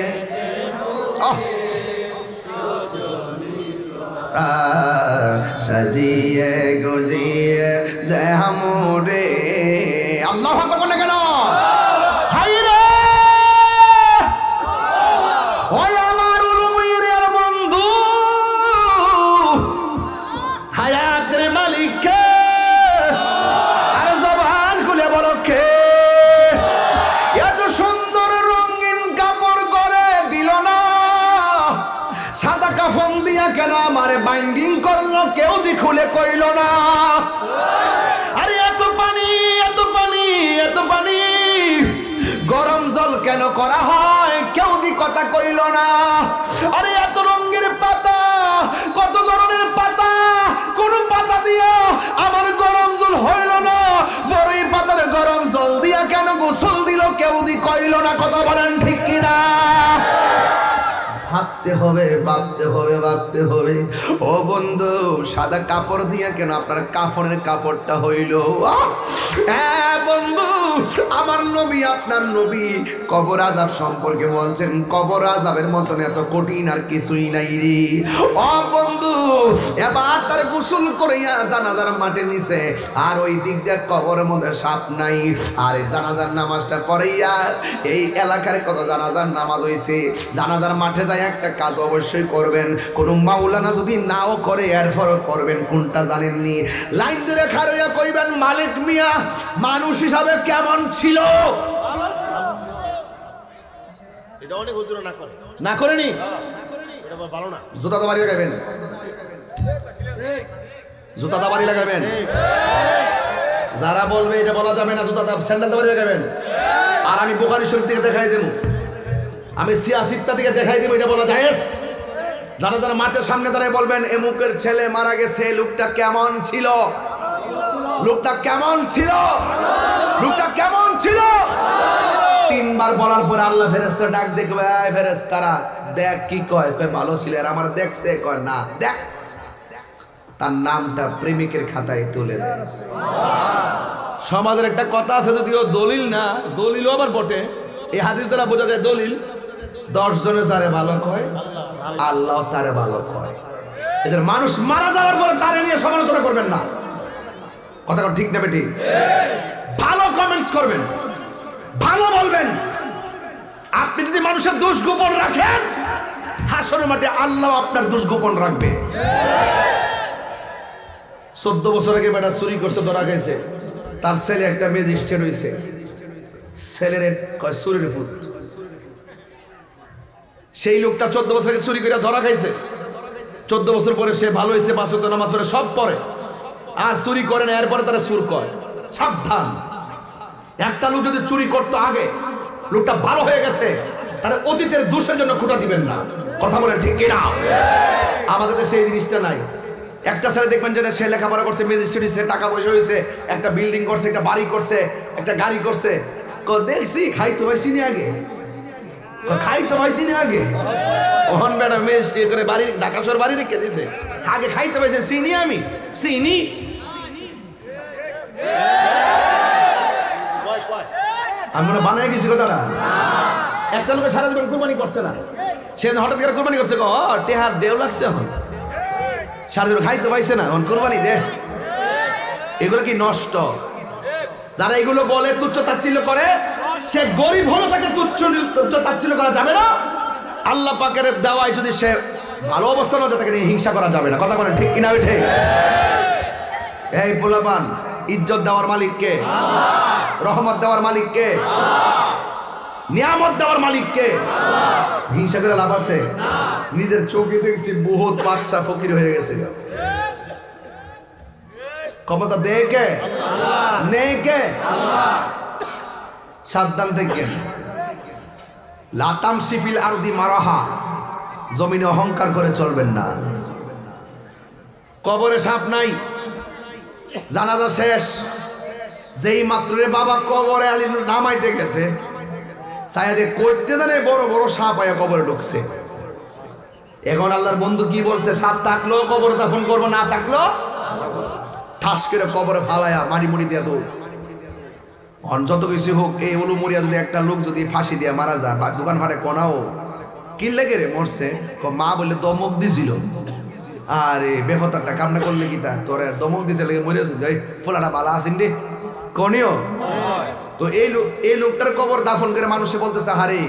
S1: সাজিয়ে গুজিয়ে দে মোরে। আল্লাহু আকবার বলে গেল। হাই রে ওই আমার উলুমিরের বন্ধু হায়াতের মালিক কে, আরে জবান খুলে বলো কে, এত সুন্দর রঙিন কাপড় করে দিল না, সাদা কাফন দিয়া কেন আমারে বাইন্ডিং করলো, কেউ দি খুলে কইল না। আরে এত পানি এত পানি এত পানি, গরম জল কেন করা হয়, কেউ দি কথা কইল না। আরে এত রঙের পাতা, কত ধরনের পাতা, কোন পাতা দিয়া আমার গরম জল হইল না, বড়ই পাতার গরম জল দিয়া কেন গোসল দিল, কেউ দি কইল না। কথা বলেন ঠিক কিনা? ভাবতে হবে ভাবতে হবে ভাবতে হবে। ও বন্ধু সাদা কাপড় দিয়া কেন আপনার কাফনের কাপড়টা হইল? হ্যাঁ বন্ধু, আমার নবী আপনার নবী কবর আযাব সম্পর্কে বলছেন, কবর আযাবের মতন এত কঠিন আর কিছুই নাই রে। ও বন্ধু এবার তার গোসল করিয়া জানাজার মাঠে নিছে, আর ওই দিক দিয়ে কবরের মধ্যে সাপ নাই, আর জানাজার নামাজটা পড়াইয়া এই এলাকার কত জানাজার নামাজ হইছে, জানাজার মাঠে যায় একটা কাজ অবশ্যই করবেন, কোন মাওলানা যদি নাও করে এরপরও করবেন। কোনটা জানেননি? লাইন ধরে খাড়াইয়া কইবেন, মালিক মিয়া মানুষ হিসাবে কেমন ছিল?
S2: এটা অনেক হুজুর না করে,
S1: না করেনি,
S2: এটা ভালো না।
S1: জুতা তো বাড়ি লাগাবেন, জুতা তো বাড়ি লাগাবেন। যারা বলবে এটা বলা যাবে না, জুতা স্যান্ডেল তো বাড়ি লাগাবেন। আর আমি বুখারী শরীফ থেকে দেখাই দেবো, আমি সিয়াসিত্তা থেকে দেখাই দেবো, এটা বলা যায়। যারা যারা মাঠের সামনে দাঁড়ায় বলবেন এমুকের ছেলে মারা গেছে, লোকটা কেমন ছিল, লোকটা কেমন ছিল, লোকটা কেমন ছিল। তিনবার বলার পরে আল্লাহ ফেরেশতা ডাক দেখবে, ফেরেশতারা দেখ কি কয়, ভালো ছিল। আর আমার দেখছে, কয় না দেখ, তার নামটা প্রেমিকের খাতায় তুলে দেয়। সমাজের একটা কথা আছে, যদিও দলিল না, দলিলও আবার বটে, এই হাদিস দ্বারা বোঝা যায় দলিল। 10 জনে যারে ভালো কয় আল্লাহ তারে ভালো কয়। এদের মানুষ মারা যাওয়ার পরে তারে নিয়ে সমালোচনা করবেন না, কথা ঠিক না বেটি? ভালো কমেন্টস করবেন, ভালো বলবেন। আপনি যদি মানুষের দোষ গোপন রাখেন, হাসরের মাঠে আল্লাহ আপনার দোষ গোপন রাখবে। 14 বছর আগে বেটা চুরি করছে, ধরা গেছে। তার ছেলে একটা ম্যাজিস্ট্রেট হয়েছে, ছেলের কয় চুরির ভূত। সেই লোকটা 14 বছর আগে চুরি করে ধরা খাইছে। 14 বছর পরে সে ভালো হয়েছে, 5 ওয়াক্ত নামাজ পড়ে, সব পড়ে, আর চুরি করে না। এরপরে তারা চুর কয়। সাবধান, একটা লোক যদি চুরি করতো আগে, লোকটা ভালো হয়ে গেছে, তাহলে অতীতের দোষের জন্য খুঁটা দিবেন না, কথা বলেন ঠিক কিনা? আমাদের দেশে এই জিনিসটা নাই। একটা ছেলে দেখবেন যে সে লেখাপড়া করছে, ম্যাজিস্ট্রেট হয়েছে, টাকা পয়সা হয়েছে, একটা বিল্ডিং করছে, একটা বাড়ি করছে, একটা গাড়ি করছে। দেখছি খাইতো ভাই চিনি আগে, খাইতো ভাই চিনি আগে। ওহন বেটা ম্যাজিস্ট্রেট করে বাড়ি, ঢাকা শহর বাড়ি রেখে দিয়েছে। আগে খাইতে পাইছে চিনি, আমি চিনি। আমি মনে বানায় গেছি কথাটা। একটা লোকে সারা জীবন কোরবানি করছে না, সে হঠাৎ করে কোরবানি করছে, টেহার দেও লাগছে, এখন সারা জীবন খাইতে পাইছে না, এখন কোরবানি দে। এগুলো কি নষ্ট? যারা এগুলো বলে, তুচ্ছ তাচ্ছিল্য করে, সে গরিব হলো, তাকে তুচ্ছ তাচ্ছিল্য করা যাবে না। আল্লাহ পাকের দেওয়ায় যদি সে ভালো অবস্থান হতে, তাকে নিয়ে হিংসা করা যাবে না, কথা বলেন ঠিক কিনা? ঠিক। এই পোলাপান, ইজ্জত দেওয়ার মালিক কে? রহমত দেওয়ার মালিক কে? নিয়ামত দেওয়ার মালিক কে? হিংসা করে লাভ আছে? নিজের চোখে দেখছি বহুত বাদশা ফকির হয়ে গেছে। ক্ষমতা দেয় কে? নেই কে? সাবধান থেকে। লাতাম সিফিল আরদি মারাহা, জমিনে অহংকার করে চলবেন না। কবরে সাপ নাই, জানাজা শেষ, যেই মাত্র বাবা কবরে আলী নামাইতে গেছে, সায়াদে করতে জানে বড় বড় সাপ আয়া কবরে ঢুকছে। এখন আল্লাহর বন্ধু কি বলছে? সাপ থাকলো কবরে দাফন করবো, না থাকলো ঠাস করে কবরে ফালায়া মারি মুড়ি দিয়া দৌড়। যত কিছু হোক, এই উলুমরিয়া যদি একটা লোক যদি ফাঁসি দিয়ে মারা যায়, বা দোকান ফাটে কোনাও কি লেগে রে মরছে, মা বলে দমক দিছিল। আরে বেফতারটা কামনা করলে কি তা তোর দমক দিছে লেগে মরেছে, ফোলাটা বালা আসেন রে কনিও। তো এই লোকটার কবর দাফন করে মানুষে বলতেছে, হারে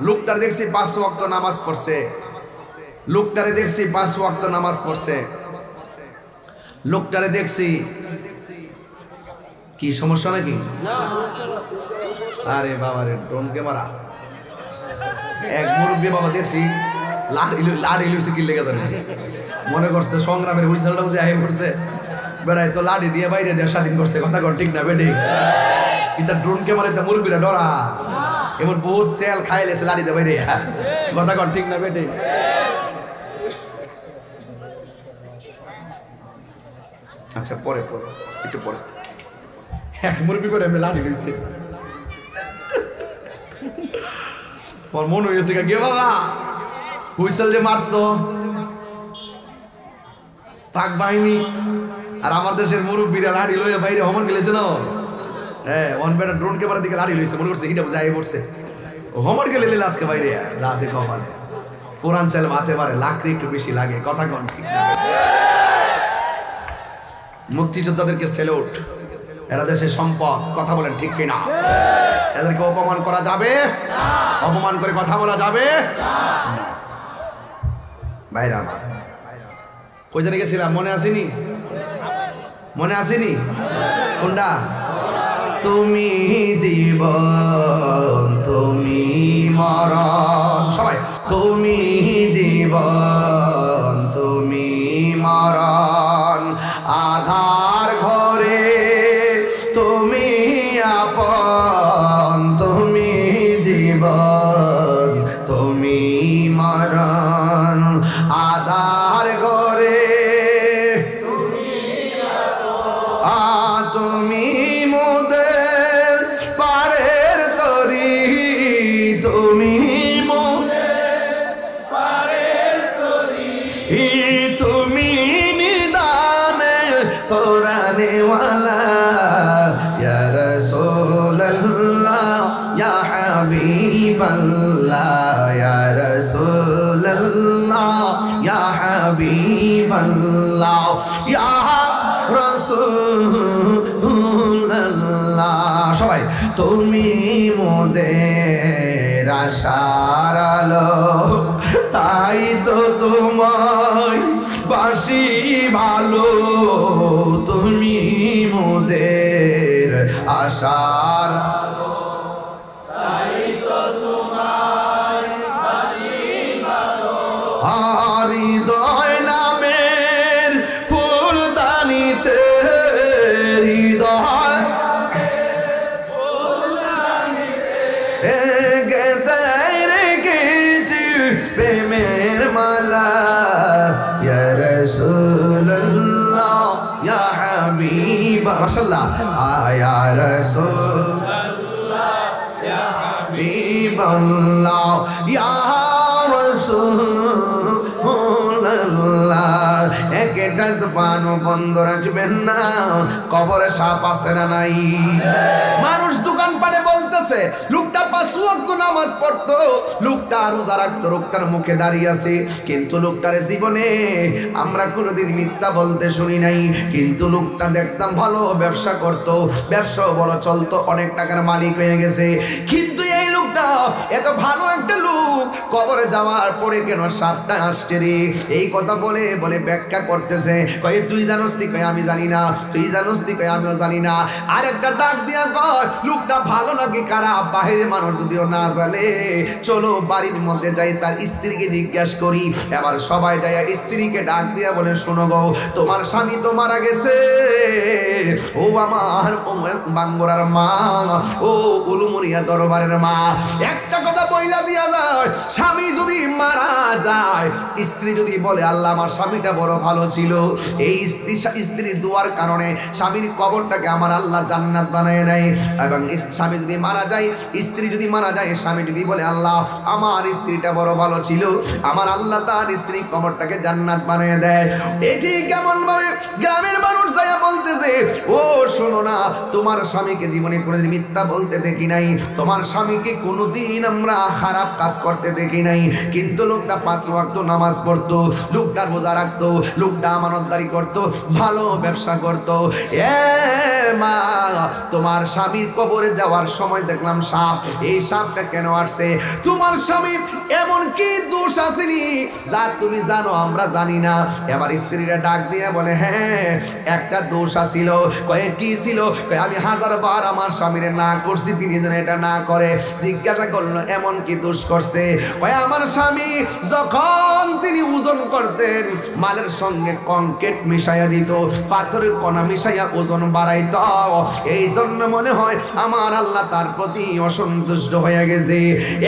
S1: লোকটার দেখছি 5 ওয়াক্ত নামাজ পড়ছে, লোকটারে দেখছি 5 ওয়াক্ত নামাজ পড়ছে, লোকটারে দেখছি। কি সমস্যা নাকি? আরে বাবা রে, ড্রোন ক্যামেরা। এক মুরব্বী বাবা দেখছি লাড়ি লইছে, কি লেগে জানে, মনে করছে সংগ্রামের হুইসেলটা বুঝে আগে করছে, বেড়ায় তো লাড়ি দিয়ে বাইরে দিয়ে স্বাধীন করছে, কথা কর ঠিক না বেটি? কিন্তু ড্রোন ক্যামেরা তো মুরব্বীরা ডরা, এমন বহুত সেল খাইলেছে লাড়ি দিয়ে বাইরে, কথা কর ঠিক না বেটি? আচ্ছা পরে একটু পরে এক মুরব্বী করে আমি লাড়ি লইছে, মন হয়েছে গে বাবা হুইসেল যে মারতো পাক বাহিনী, আর আমার দেশের মুরব্বীরা লাড়ি লইয়া বাইরে হমন গেলেছে না। হ্যাঁ, অন বেটা ড্রোন ক্যামেরা দিকে লাড়ি লইছে, মনে করছে এটা যাই পড়ছে, হমর গেলে লেলে আজকে বাইরে রাতে কপালে পুরান চাল ভাতে পারে, লাকড়ি একটু বেশি লাগে, কথা কন ঠিক না? মুক্তিযোদ্ধাদেরকে সেলুট, এরা দেশের সম্পদ, কথা বলেন ঠিক কিনা? এদেরকে অপমান করা যাবে? অপমান করে কথা বলা যাবে? ভাইরা কই জানি গেছিলাম, মনে আসেনি? মনে আসেনি? কোনটা? তুমি জীবন তুমি মরণ, সবাই তুমি জীবন তুমি মরণ, আধার ঘরে তুমি আপন, তুমি জীবন তুমি মরণ, আধার ঘরে তুমি মোদের পারের তরি, তুমি পারের তরি, তুমি নিদানে তোরানেওয়ালা, ইয়া রাসূলুল্লাহ ইয়া হাবিবাল্লাহ ইয়া রাসূলুল্লাহ ইয়া হাবিবাল্লাহ ইয়া রাসূলুল্লাহ। সবাই তুমি মোদের আশার আলো, তাই তো তোমায় বাসি ভালো, তুমি মোদের আশার আলো, তাই তো তোমায় বাসি ভালো। হৃদয় নামের ফুলদানিতে, হৃদয় গেতে রেখেছি প্রেমের মালা, ইয়া রাসূলুল্লাহ ইয়া হাবিবা, মাশাআল্লাহ, ইয়া রাসূলুল্লাহ ইয়া হাবিবাল্লাহ ইয়া রাসূলুল্লাহ। একটা জবানও বন্ধ রাখবেন না, কবরে সাপ আছে না নাই? মানুষ দোকান পাটে বলতেছে লোকটা 5 ওয়াক্ত নামাজ পড়তো, লোকটা রোজা রাখতো, লোকটার মুখে দাঁড়িয়ে আছে, কিন্তু লোকটার জীবনে আমরা কোনোদিন মিথ্যা বলতে শুনি নাই। কিন্তু লোকটা দেখতাম ভালো ব্যবসা করতো, ব্যবসা বড় চলতো, অনেক টাকার মালিক হয়ে গেছে। কিন্তু এই লোকটা এত ভালো একটা লোক, কবরে যাওয়ার পরে কেন সাপটা আসছে রে? এই কথা বলে বলে ব্যাখ্যা করতেছে, কয়ে তুই জানোস নি? কয়ে আমি জানি না। তুই জানোস নি? কয়ে আমিও জানি না। আর একটা ডাক দিয়া কয় লোকটা ভালো নাকি খারাপ বাহিরে মানুষ যদিও না জানে, চলো বাড়ির মধ্যে যাই, তার স্ত্রীকে জিজ্ঞাসা করি। এবার সবাই যায়, স্ত্রীকে ডাক দিয়া বলে শোনো গো, তোমার স্বামী তো মারা গেছে। ও আমার বাঙ্গুরার মা, ও উলুমুরিয়া দরবারের মা, একটা কথা বইলা দিয়া যায়, স্বামী যদি মারা যায়, স্ত্রী যদি বলে আল্লাহ আমার স্বামীটা বড় ভালো ছিল, এই স্ত্রী দুয়ার কারণে স্বামীর কবরটাকে আমার আল্লাহ জান্নাত বানায় নেয়। এবং স্বামী যদি মারা যায়, স্ত্রী যদি মারা যায়, স্বামী যদি বলে আল্লাহ আমার স্ত্রীটা বড় ভালো ছিল, আমার আল্লাহ তার স্ত্রী কবরটাকে জান্নাত বানিয়ে দেয়। এটি কেমন ভাবে গ্রামের মানুষ যাইয়া বলতেছে, ও শোনো না, তোমার স্বামীকে জীবনে কোনোদিন মিথ্যা বলতে দেখি নাই, তোমার স্বামীকে কোনোদিন আমরা খারাপ কাজ করতে দেখি নাই। কিন্তু লোকটা 5 ওয়াক্ত নামাজ পড়তো, লোকটা রোজা রাখতো, লোকটা আমানতদারি করতো, ভালো ব্যবসা করতো। এ মা, তোমার স্বামীর কবরে দেওয়ার সময় দেখলাম সাপ। এই সাপটা কেন আসছে? তোমার স্বামী এমন কি দোষ আসেনি যা তুমি জানো আমরা জানি না? এবার স্ত্রীরা ডাক দিয়ে বলে হ্যাঁ একটা দোষ আছিল। কয়ে কি ছিল? কয়ে আমি 1000 বার আমার স্বামীরে না করছি, তিনি যেন এটা না করে। জিজ্ঞাসা করলো এমন কি দোষ করছে? কয়ে আমার স্বামী যখন তিনি ওজন করতেন, মালের সঙ্গে কংক্রিট মিশাইয়া দিত, পাথরের কণা মিশাইয়া ওজন বাড়াইত। এই জন্য মনে হয় আমার আল্লাহ তার প্রতি অসন্তুষ্ট হয়ে গেছে।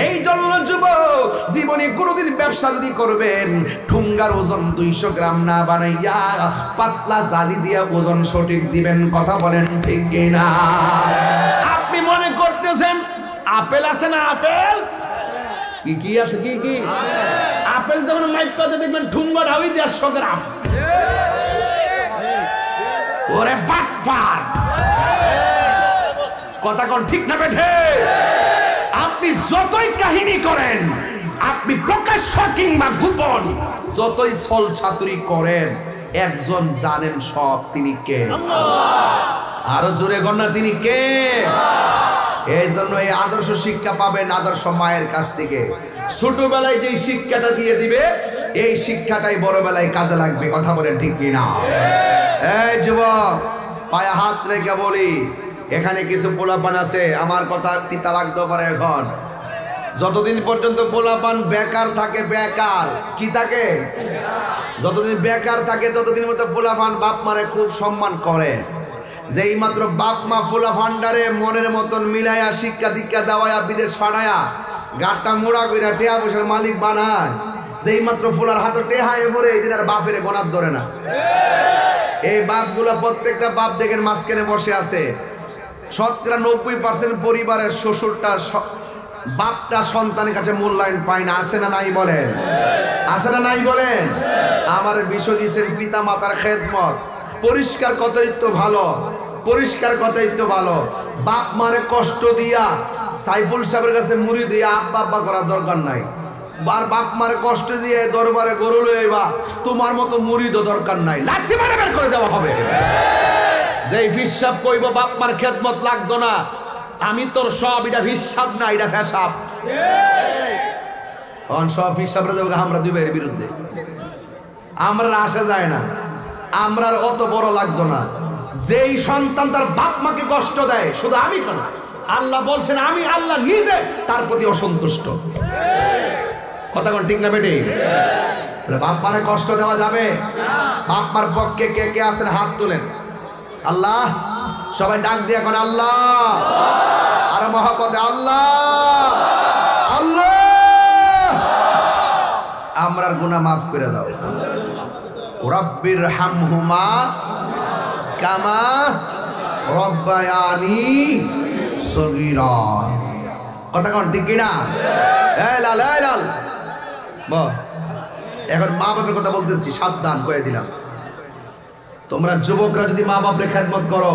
S1: এই জন্য যুবক জীবনে কোনোদিন ব্যবসা যদি করবেন, ঠুঙ্গার ওজন 200 গ্রাম না বানাইয়া পাতলা জালি দিয়া ওজন সঠিক দিবেন। কথা বলেন ঠিক কিনা? আপনি মনে করতেছেন আপেল আছে না? আপেল কি কি আছে? কি কি আপেল যখন মাইপাতে দেখবেন ঠুঙ্গা ঢাবি 150 গ্রাম। ওরে বাটপার, কথা কোন ঠিক না বেঠে? আপনি যতই কাহিনী করেন, আপনি প্রকাশ্য কিংবা গোপন যতই ছল ছাতুরি করেন, একজন জানেন সব, তিনি কে? আরো জোরে গণনা, তিনি কে? এই জন্য এই আদর্শ শিক্ষা পাবেন আদর্শ মায়ের কাছ থেকে। ছোটবেলায় যেই শিক্ষাটা দিয়ে দিবে, এই শিক্ষাটাই বড়বেলায় কাজে লাগবে। কথা বলেন ঠিক কিনা? এই যুবক, পায়ে হাত রেখে বলি, এখানে কিছু পোলাপান আছে, আমার কথা তিতা লাগতে পারে এখন। যতদিন পর্যন্ত পোলাপান বেকার থাকে, বেকার কি থাকে, যতদিন বেকার থাকে ততদিন মতো পোলাপান বাপ মারে খুব সম্মান করে। যেই মাত্র বাপ মা পোলাপানডারে মনের মতন মিলাইয়া শিক্ষা দীক্ষা দেওয়া, বিদেশ ফাটায়া গাটটা মোড়া কইরা টেহা পয়সার মালিক বানায়, যেই মাত্র ফুলার হাতে টেহায় পরে এই দিন আর বাপের গোনার ধরে না। এই বাপগুলা প্রত্যেকটা বাপ দেখেন মাঝখানে বসে আছে। 90% পরিবারের শ্বশুরটা বাপটা সন্তানের কাছে মূল্যায়ন পায় না। আছে না নাই বলেন? আছে না নাই বলেন? আমার বিষয় দিয়েছেন পিতা মাতার খেদমত। পরিষ্কার কথাই তো ভালো, পরিষ্কার কথাই তো ভালো। বাপ মারে কষ্ট দিয়া সাইফুল সাহেবের কাছে মুড়ি দিয়া আব্বা আব্বা করার দরকার নাই। বার বাপ মারে কষ্ট দিয়ে দরবারে গরু লইবা, তোমার মতো মুরিদও দরকার নাই, লাঠি মারে বের করে দেওয়া হবে। যেই হিসাব কইব বাপ মার খেদমত লাগতো না, আমি তোর সব, এটা হিসাব না, এটা ফেসাব। সব হিসাবরা যাবো আমরা দুই ভাইয়ের বিরুদ্ধে, আমরা আসা যায় না, আমরা অত বড় লাগতো না। যেই সন্তান তার বাপ মাকে কষ্ট দেয়, শুধু আমি কেন, আল্লাহ বলছেন আমি আল্লাহ নিজে তার প্রতি অসন্তুষ্ট। কথা কোন ঠিক না বেটি? তাহলে বাপ মারে কষ্ট দেওয়া যাবে? বাপ মার পক্ষে কে কে আছেন হাত তোলেন। আল্লাহ, সবাই ডাক দিয়ে এখন আল্লাহ, আর মহাপদে আল্লাহ আল্লাহ, আমরার গুনাহ মাফ করে দাও। রব্বির হামহুমা কামা রব্বায়ানি সগীরা। কথা কোন ঠিক কিনা? এই লাল, এই লাল, এখন মা বাপের কথা বলতেছি, সাবধান করে দিলাম। তোমরা যুবকরা যদি মা বাপের খেদমত করো,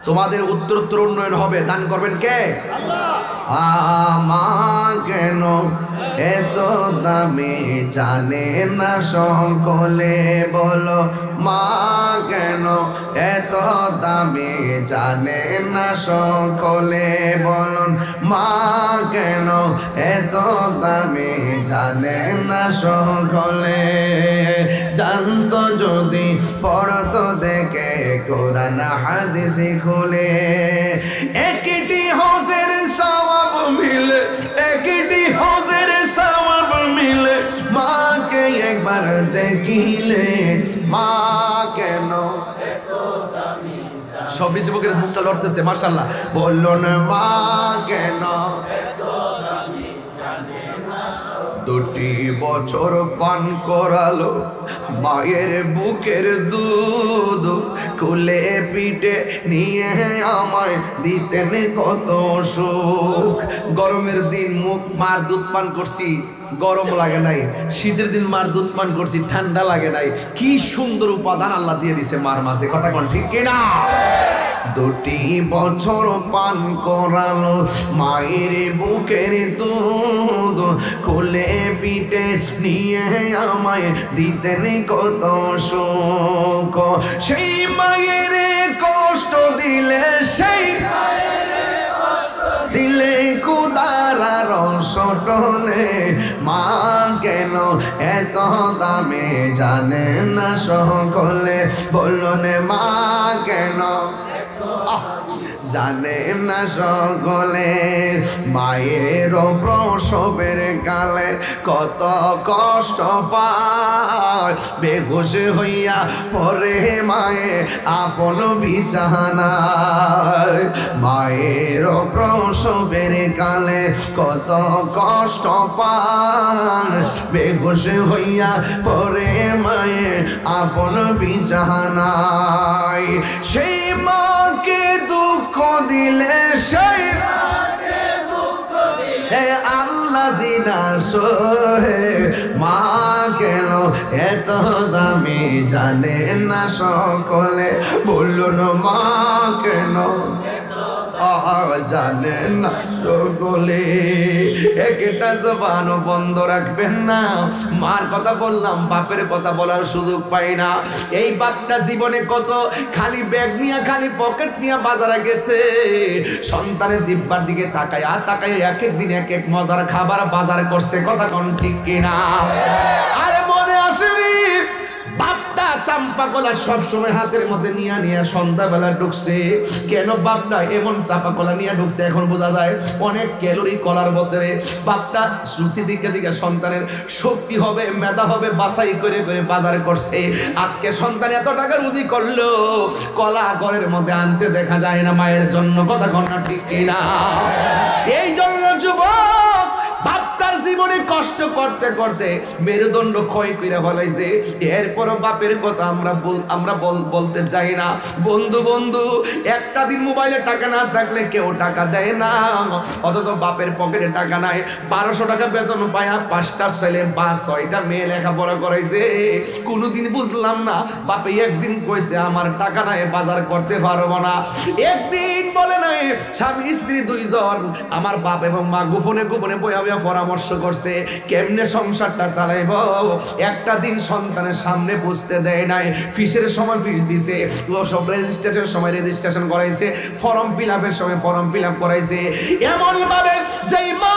S1: তোমাদের উত্তরোত্তর উন্নয়ন হবে। দান করবেন কে? মা কেন এত দামি জানে না সকলে, বলো মা কেন এত দামি জানে না সকলে, বলুন মা কেন এত দামি জানে না সকলে। জানতো যদি পড়তো দেখে কোরআন হাদিস খুলে, একটি হজের সওয়াব মিলে, একটি হজের সওয়াব মিলে, মাকে একবার দেখিলে। মা কেন, সব যুবকের মুখটা লড়তেছে, মাশাআল্লাহ, বলুন মা কেন 2 বছর পান করালো মায়ের বুকের দুধ, কুলে পিঠে নিয়ে আমায় দিতেন কত সুখ। গরমের দিন মুখ মার দুধ পান করছি, গরম লাগে নাই। শীতের দিন মার দুধ পান করছি, ঠান্ডা লাগে নাই। কি সুন্দর উপাদান আল্লাহ দিয়ে দিছে মার মাঝে। কথা কোন ঠিক কিনা? 2 বছর পান করালো মায়ের বুকের দুধ, কোলে পিঠে নিয়ে আমায় দিতেন কত সুখ। সেই মায়ের কষ্ট দিলে, সেই দিলে কুদারা রস টলে, মা কেন এত দামে জানে না সকলে, বলুন মা কেন জানে না সকলে। মায়ের প্রসবের কালে কত কষ্ট পায়, বেহুশ হইয়া পরে মায়ে আপন বিছানায়। মায়ের প্রসবের কালে কত কষ্ট পায়, বেহুশ হইয়া পরে মায়ে আপন বিছানায়। সেই মাকে দুঃখ দিলে, সেই আল্লাহ জিনা সোহে, মা কেন এত দামি জানে না সকলে, বলুন মা কেন জানে না সকলে। একটা জবান বন্ধ রাখবেন না। মার কথা বললাম, বাপের কথা বলার সুযোগ পাই না। এই বাপটা জীবনে কত খালি ব্যাগ নিয়ে, খালি পকেট নিয়ে বাজারে গেছে, সন্তানের জিব্বার দিকে তাকায় তাকায় এক এক দিন এক এক মজার খাবার বাজার করছে। কথা কোন ঠিক কিনা? আরে মনে আসেনি বাপটা চাম্পা কলা সবসময় হাতের মধ্যে নিয়ে নিয়ে সন্ধ্যাবেলা ঢুকছে। কেন বাপটা এমন চাপা কলা নিয়ে ঢুকছে এখন বোঝা যায়। অনেক ক্যালোরি কলার মধ্যে। বাপটা রুচি দিকে দিকে সন্তানের শক্তি হবে, মেধা হবে, বাছাই করে করে বাজার করছে। আজকে সন্তান এত টাকা রুজি করলো, কলা ঘরের মধ্যে আনতে দেখা যায় না মায়ের জন্য। কথা কন্যা ঠিক কিনা? এই জন্য যুবক বাপটার জীবনে কষ্ট করতে করতে মেরুদণ্ড ক্ষয় করে ফেলাইছে। এরপরও বাপের কথা আমরা বলতে চাই না। বন্ধু একটা দিন মোবাইলে টাকা না থাকলে কেউ টাকা দেয় না, অথচ বাপের পকেটে টাকা নাই। 1200 টাকা বেতন পায়া 5টা ছেলে বা 6টা মেয়ে লেখাপড়া করাইছে। কোনোদিন বুঝলাম না বাপে একদিন কইছে আমার টাকা নাই, বাজার করতে পারবো না। একদিন বলে নাই স্বামী স্ত্রী 2 জন, আমার বাপ এবং মা গোপনে গোপনে বয়া পরামর্শ করছে কেমনে সংসারটা চালাইব। একটা দিন সন্তানের সামনে বসতে দেয় নাই, ফিসের সময় ফিস দিছে, সব রেজিস্ট্রেশনের সময় রেজিস্ট্রেশন করাইছে, ফর্ম ফিল আপের সময় ফর্ম ফিল আপ করাইছে। এমন ভাবে যেই মা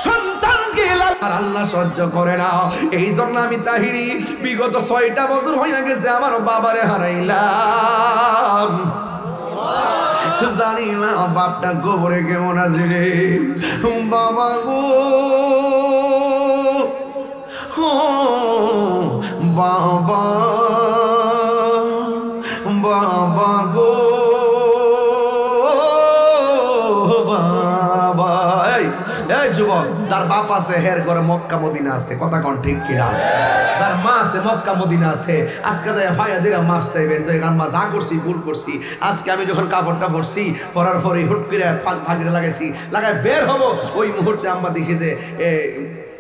S1: সন্তানকে আর আল্লাহ সহ্য করে না। এই জন্য আমি তাহিরি বিগত 6টা বছর হয়ে গেছে আমার বাবারে হারাইলাম। জানি না বাপটা গোবরে কেমন আছে রে বাবা গো, বাবা বাবা গো বাবা। এই যুবক, যার বাপ আছে হের ঘরে মক্কা মদিনা আছে, কথা কোন ঠিক কিনা? যার মা আছে মক্কা মদিনা আছে, আজকে যাই ফায়া দিরা মাফ চাইবেন তো এখান মা যা করছি ভুল করছি। আজকে আমি যখন কাপড়টা পরছি পরার পরে হুট করে ফাঁকরে লাগাইছি, লাগাই বের হবো, ওই মুহূর্তে আম্মা দেখি যে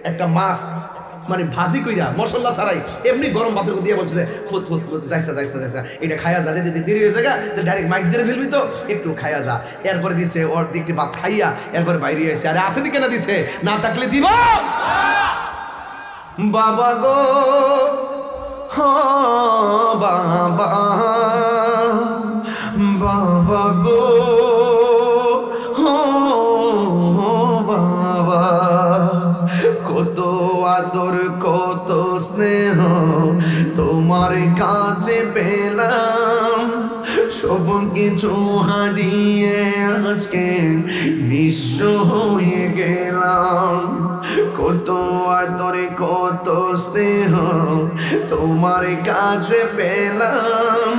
S1: একটা মাছ মানে ভাজি কইরা মশলা ছাড়াই এমনি গরম ভাতের দিয়ে বলছে যে ফুত ফুত ফুত যাইসা যাইসা যাইসা এটা খাইয়া যা, যদি দেরি হয়ে যায় তাহলে ডাইরেক্ট মাইক দিয়ে ফেলবি তো, একটু খাইয়া যা। এরপরে দিছে ওর দিকটি ভাত খাইয়া এরপরে বাইরে এসে, আরে আসে দিকে না দিছে, না থাকলে দিব বাবা গো বাবা বাবা গো বাবা। কত আদর কত স্নেহ তোমার কাছে পেলাম, সব কিছু হারিয়ে আজকে নিঃস্ব হয়ে গেলাম। কত আদরে কত স্নেহ তোমার কাছে পেলাম,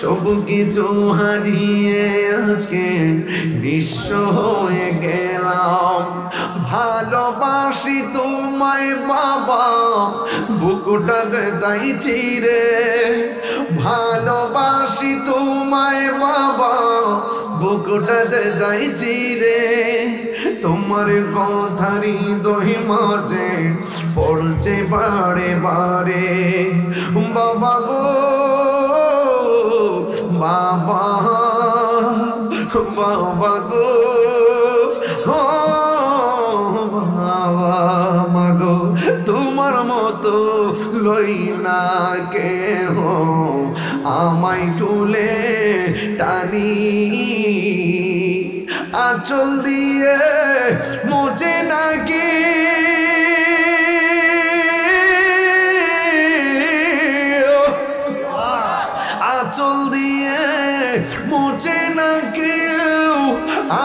S1: সব কিছু হারিয়ে আজকে নিঃস্ব হয়ে গেলাম। ভালোবাসি তোমায় বাবা, বুকুটা যে চাইছি রে। ভালোবাসি তোমায় বাবা, বুকুটা যে চাইছি রে। তোমার কথারি দহি মাঝে পড়ছে বারে বারে বাবা গো বাবা বাবা গো বাবা মাগো। তোমার মতো লই না কেহ আমায় তুলে টানি, আঁচল দিয়ে মুছে নাকি আঁচল দিয়ে মুছে না কেউ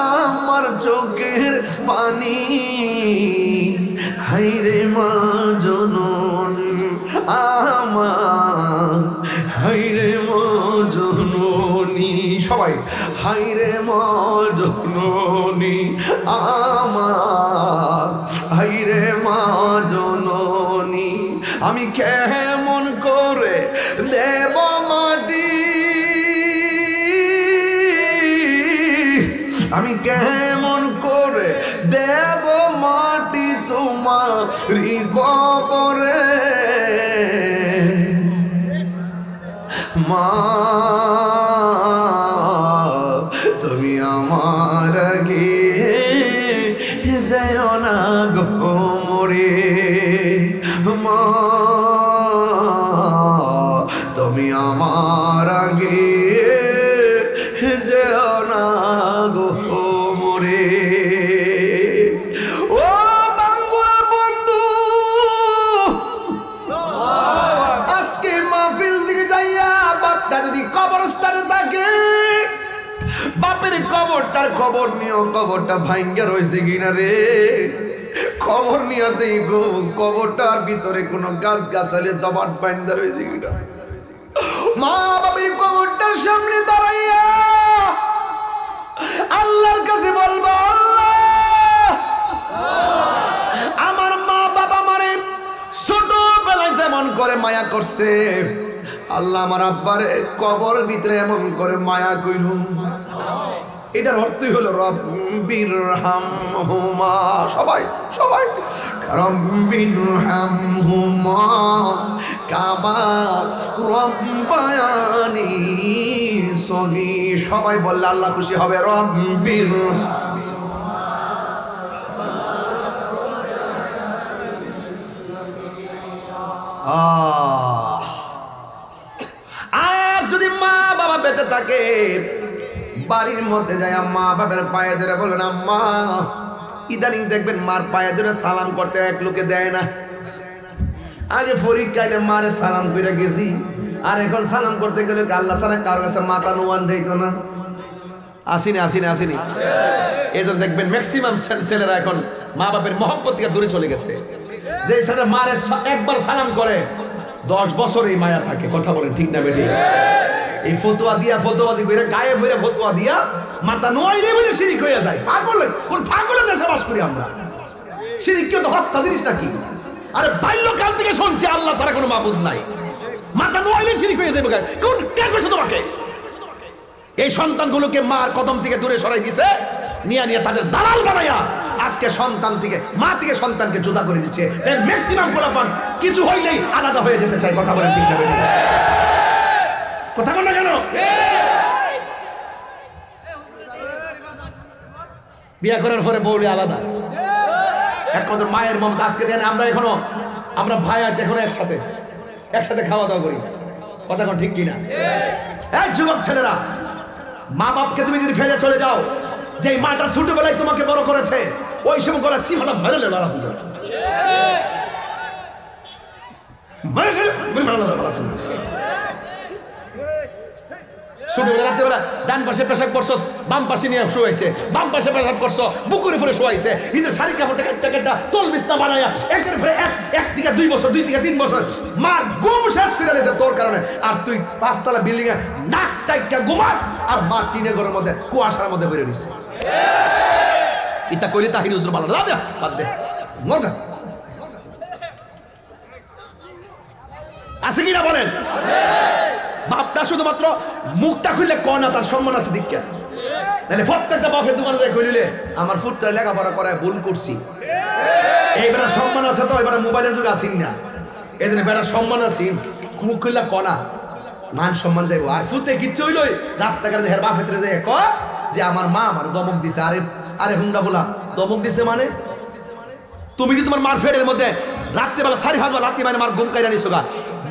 S1: আমার চোখের পানি। হাইরে মা জননী আমার, হাইরে মা জননী, সবাই হাইরে মা জননী আমার, হাইরে মা জননী। আমি কেমন করে দেব মাটি, আমি কেমন করে দেব মাটি তোমার কবরে মা। তুমি আমার আগে যেও না গো মরে মা, তুমি আমার আগে যেও না গো মরে। ও বাঙ্গুরা বন্ধু, আজকে মাহফিল দিকে যাইয়া বাপটা যদি কবরস্থানে থাকে, বাপের কবরটার খবর নিও, কবরটা ভাঙ্গা রয়েছে কিনা রে। খবর নিয়াতেই গো কবরটার ভিতরে কোনো গাছ গাছালে জমাট বাইন্দা রয়েছে কিনা। মা বাপের কবরটার সামনে দাঁড়াইয়া আল্লাহর কাছে বলবো, আল্লাহ আমার মা বাবা মারে ছোটবেলায় যেমন করে মায়া করছে, আল্লাহ আমার আব্বারে কবর ভিতরে এমন করে মায়া কইল। এটার অর্থই হলো রব্বির হামহুমা, সবাই সবাই রব্বির হামহুমা কামা রব্বায়ানি সগীর। সবাই বললে আল্লাহ খুশি হবে। রব্বির আর যদি মা বাবা বেঁচে থাকে বাড়ির মধ্যে যায় মা বাবার পায়ে ধরে বলবেন আম্মা, ইদানিং দেখবেন মার পায়ে ধরে সালাম করতে এক লোকে দেয় না। আগে পরীক্ষায় মারে সালাম করে গেছি, আর এখন সালাম করতে গেলে আল্লাহ ছাড়া কারোর কাছে মাথা নোয়ান যাইত না। আসিনি আসিনি আসিনি। এই জন্য দেখবেন ম্যাক্সিমাম ছেলেরা এখন মা বাপের মহব্বত থেকে দূরে চলে গেছে। যে ছেলে মারে একবার সালাম করে 10 বছর এই মায়া থাকে। কথা বলেন ঠিক না বেটি? এই ফতোয়া দিয়া ফতোয়াদি করে গায়ে ভরে ফতোয়া দিয়া মাথা নোয়াইলে বলে শিরিক হয়ে যায়। পাগল, কোন পাগলের দেশে বাস করি আমরা? শিরিক কি তো হস্তা জিনিস নাকি? আরে বাল্যকাল থেকে শুনছি আল্লাহ ছাড়া কোনো মাবুদ নাই, মাথা নোয়াইলে শিরিক হয়ে যাবে। কোন কে কইছে তোমাকে? এই সন্তানগুলোকে মার কদম থেকে দূরে সরাই দিয়েছে, নিয়ে তাদের দালাল বানাইয়া আজকে সন্তান থেকে মা থেকে সন্তানকে জুদা করে দিচ্ছে। এর ম্যাক্সিমাম পোলাপান কিছু হইলেই আলাদা হয়ে যেতে চায়। কথা বলেন ঠিক না বেটি? কথা বল না কেন? বিয়ে করার পরে বউলি আলাদা, এক কথা মায়ের মমতা আজকে দেন। আমরা ভাই আজ এখনো একসাথে খাওয়া দাওয়া করি। কথা কোন ঠিক কিনা? এই যুবক ছেলেরা, মা বাপকে তুমি যদি ফেলে চলে যাও, যে মাটা ছোটবেলায় তোমাকে বড় করেছে, ওই সময় গলা সিফাটা ভরে লড়া ছিল। ছোটবেলা রাত্রেবেলা ডান পাশে পেশাব করছো, বাম পাশে নিয়ে শোয়াইছে, বাম পাশে পেশাব করছো, বুকুরে ফেরে শোয়াইছে, নিজের শাড়ি কাপড় একটা তোল বিছনা বানাইয়া একের ফেরে এক থেকে 2 বছর, 2 থেকে 3 বছর মার ঘুম শেষ করে দিয়েছে তোর কারণে। আর তুই 5 তলা বিল্ডিং এ নাক টাইকা ঘুমাস, আর মা টিনের ঘরের মধ্যে কুয়াশার মধ্যে বেরিয়ে রয়েছে। ইতা কইলে তাহির হুজুর ভালো না, বাদ দে মরগা। আছে কিনা বলেন? বাপটা শুধুমাত্র মুখটা খুললে কনা তার সম্মান আছে দীক্ষা, নাহলে প্রত্যেকটা বাপের দোকানে যাই কইলে আমার ফুটটা লেখাপড়া করায় ভুল করছি। এই বেটার সম্মান আছে তো, এবার মোবাইলের যুগে আসিন না, এই জন্য বেটার সম্মান আছি, মুখ খুললে কনা মান সম্মান যাইব। আর ফুটে কিচ্ছু হইল রাস্তাঘাটে হের বাপের যাই ক যে আমার মা আমার দমক দিছে। আরে হুন্ডা বলা দমক দিছে মানে? তুমি কি তোমার মার ফেরের মধ্যে রাত্রেবেলা 4-5 বার লাথি মানে মার ঘুম কাইরা নিছো গা,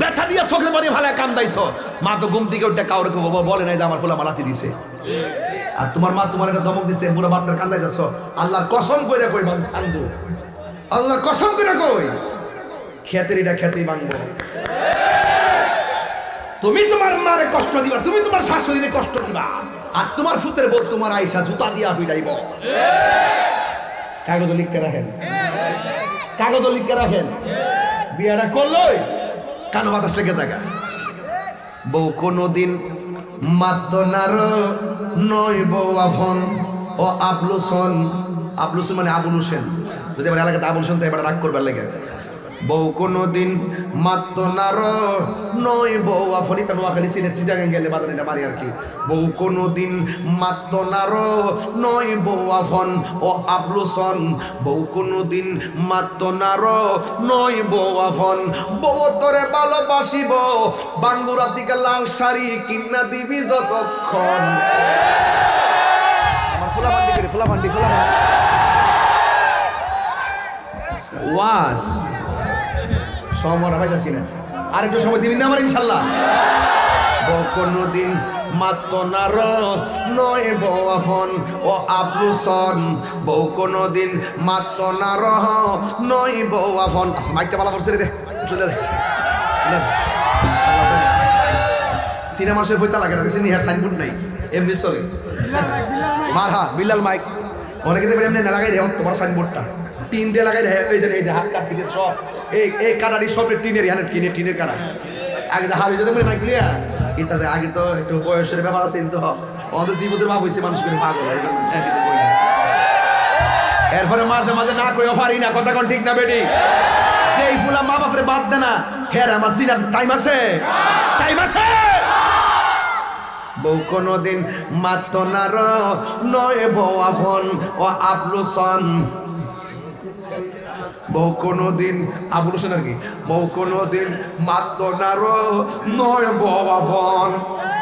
S1: ব্যথা দিয়া চোখের পানি ভালো কান্দাইছো, মা তো ঘুম থেকে উঠে কাউরে বলে নাই যে আমার পোলা মালাতি দিছে। আর তোমার মা তোমার একটা দমক দিছে, বুড়া বাপটার কান্দাই যাচ্ছ। আল্লাহর কসম কইরা কই সান্দু, আল্লাহর কসম কইরা কই খেতের এটা খেতেই ভাঙবো। তুমি তোমার মারে কষ্ট দিবা, তুমি তোমার শাশুড়িরে কষ্ট দিবা, আর তোমার ফুতের বউ তোমার আইসা জুতা দিয়া ফিটাইব। কাগজ লিখতে রাখেন, কাগজ লিখতে রাখেন। বিয়াটা করলই কানো বাতাস লেগে জায়গা। বউ কোনদিন মাত্র নার নয় বউ আফন ও আবলুসন। আবলুসন মানে আবুল হোসেন, যদি আমার এলাকাতে আবুল হোসেন তো এবার রাগ করবার লেগে। বউ কোনদিন মাত্র নার নয় বউ আফন। ইতা নোয়াখালী সিলেট চিটাগাং গেলে বাজার এটা মারি আর কি। বউ কোনদিন মাত্র নার নয় বউ আফন ও আবলুসন। বউ কোনদিন মাত্র নার নয় বউ আফন। বউ তোরে ভালোবাসিব বাঙ্গুরা দিকে লাল শাড়ি কিনা দিবি যতক্ষণ। আমার ফুলাফান্ডি করে ফুলাফান্ডি ওয়াস সমরা পাইতাছি না, আরেকটু সময় দিবি না আমার ইনশাল্লাহ। বউ কোনদিন মাত্র নার নয় বউ আফন ও আবলুসন। বউ কোনদিন মাত্র নার নয় বউ আফন। আচ্ছা মাইকটা ভালো করছে রে, দে চলে দে। সিনেমা শেষ হইতে লাগে না, দেখছি হেয়ার সাইনবোর্ড নাই, এমনি চলে মার। হা বিল্লাল মাইক অনেকে দেখবেন এমনি না লাগাই রে, তোমার সাইনবোর্ডটা টিন দিয়ে লাগাই রে। এই যে হাত কাটছি সব এই কাটারি সব টিনের টিনের কাটা। আগে যে হার হয়ে যেতে মাইক লিয়া ইতা যে আগে তো একটু বয়সের ব্যাপার আছে, কিন্তু আমাদের জীবনের ভাব হয়েছে মানুষ করে পাগল। এরপরে মাঝে মাঝে না কই পারি না, কথা কোন ঠিক না বেটি? সেই ফুলা মা বাপরে বাদ দে না, হ্যাঁ আমার সিনার টাইম আছে, টাইম আছে। বউ কোনদিন মাত্র নার নয় বউ আফন ও আবলুসন। বউ কোনদিন আবুল হোসেন আর কি। বউ কোনদিন মাত্র নার নয় বউ আফন।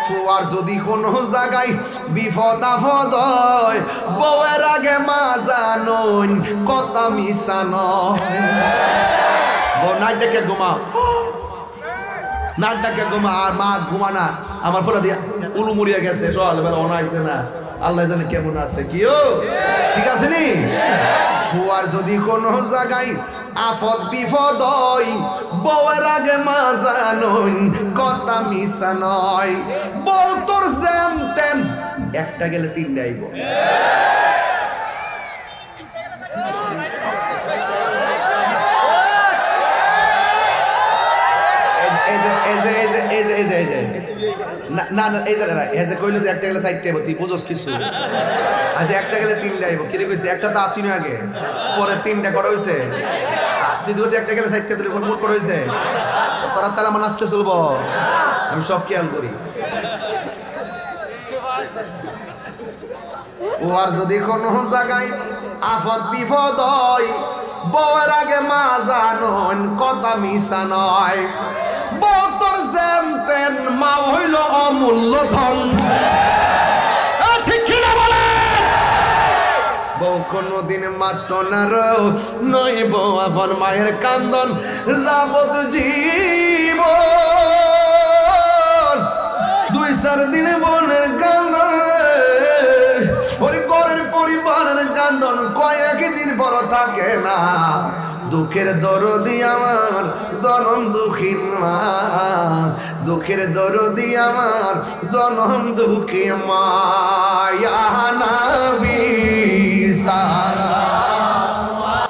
S1: ফুয়ার যদি কোনো জায়গায় বিপদ আপদ হয়, বউয়ের আগে মা জানন কথা মিশানো। বউ নাই ডেকে ঘুমা নাক ডাকে ঘুমা আর মা ঘুমানা আমার ফলে দিয়ে উলু মুড়িয়ে গেছে সকালবেলা অনাইছে না আল্লাহ জানে কেমন আছে কি ও ঠিক আছে নি ফুয়ার যদি কোনো জায়গায় আফত বিপদ হয় বউয়ের আগে মা জানুন কথা মিশা নয় বউ তোর জানতেন একটা গেলে তিনটা আইব না না এই জায়গা এই যে কইলো যে একটা গেলে সাইড টাইব তুই বুঝোস কিছু আচ্ছা একটা গেলে তিনটা আইব কি রে কইছে একটা তো আসিনি আগে পরে তিনটা করা হইছে তুই বুঝছিস একটা গেলে সাইড টাইব তুই ফোন করা হইছে তোরা তাহলে আমার নাচতে চলবো আমি সব খেয়াল করি ও আর যদি কোনো জায়গায় আফত বিপদ হয় বউয়ের আগে মা জানুন কথা মিশা নয় বউ তোর জানতেন মা হইল অমূল্য ধন ঠিক কিনা বলে বউ কোনদিন মাত না রো নয় বউ আপন মায়ের কান্দন যাবত জীবন 2-4 দিনে বোনের কান্দন ওরে ঘরের পরিবারের কান্দন কয়েক দিন বড় থাকে না দুঃখের দরদি আমার জনম দুঃখী মা দুঃখের দরদি আমার জনম দুঃখী মা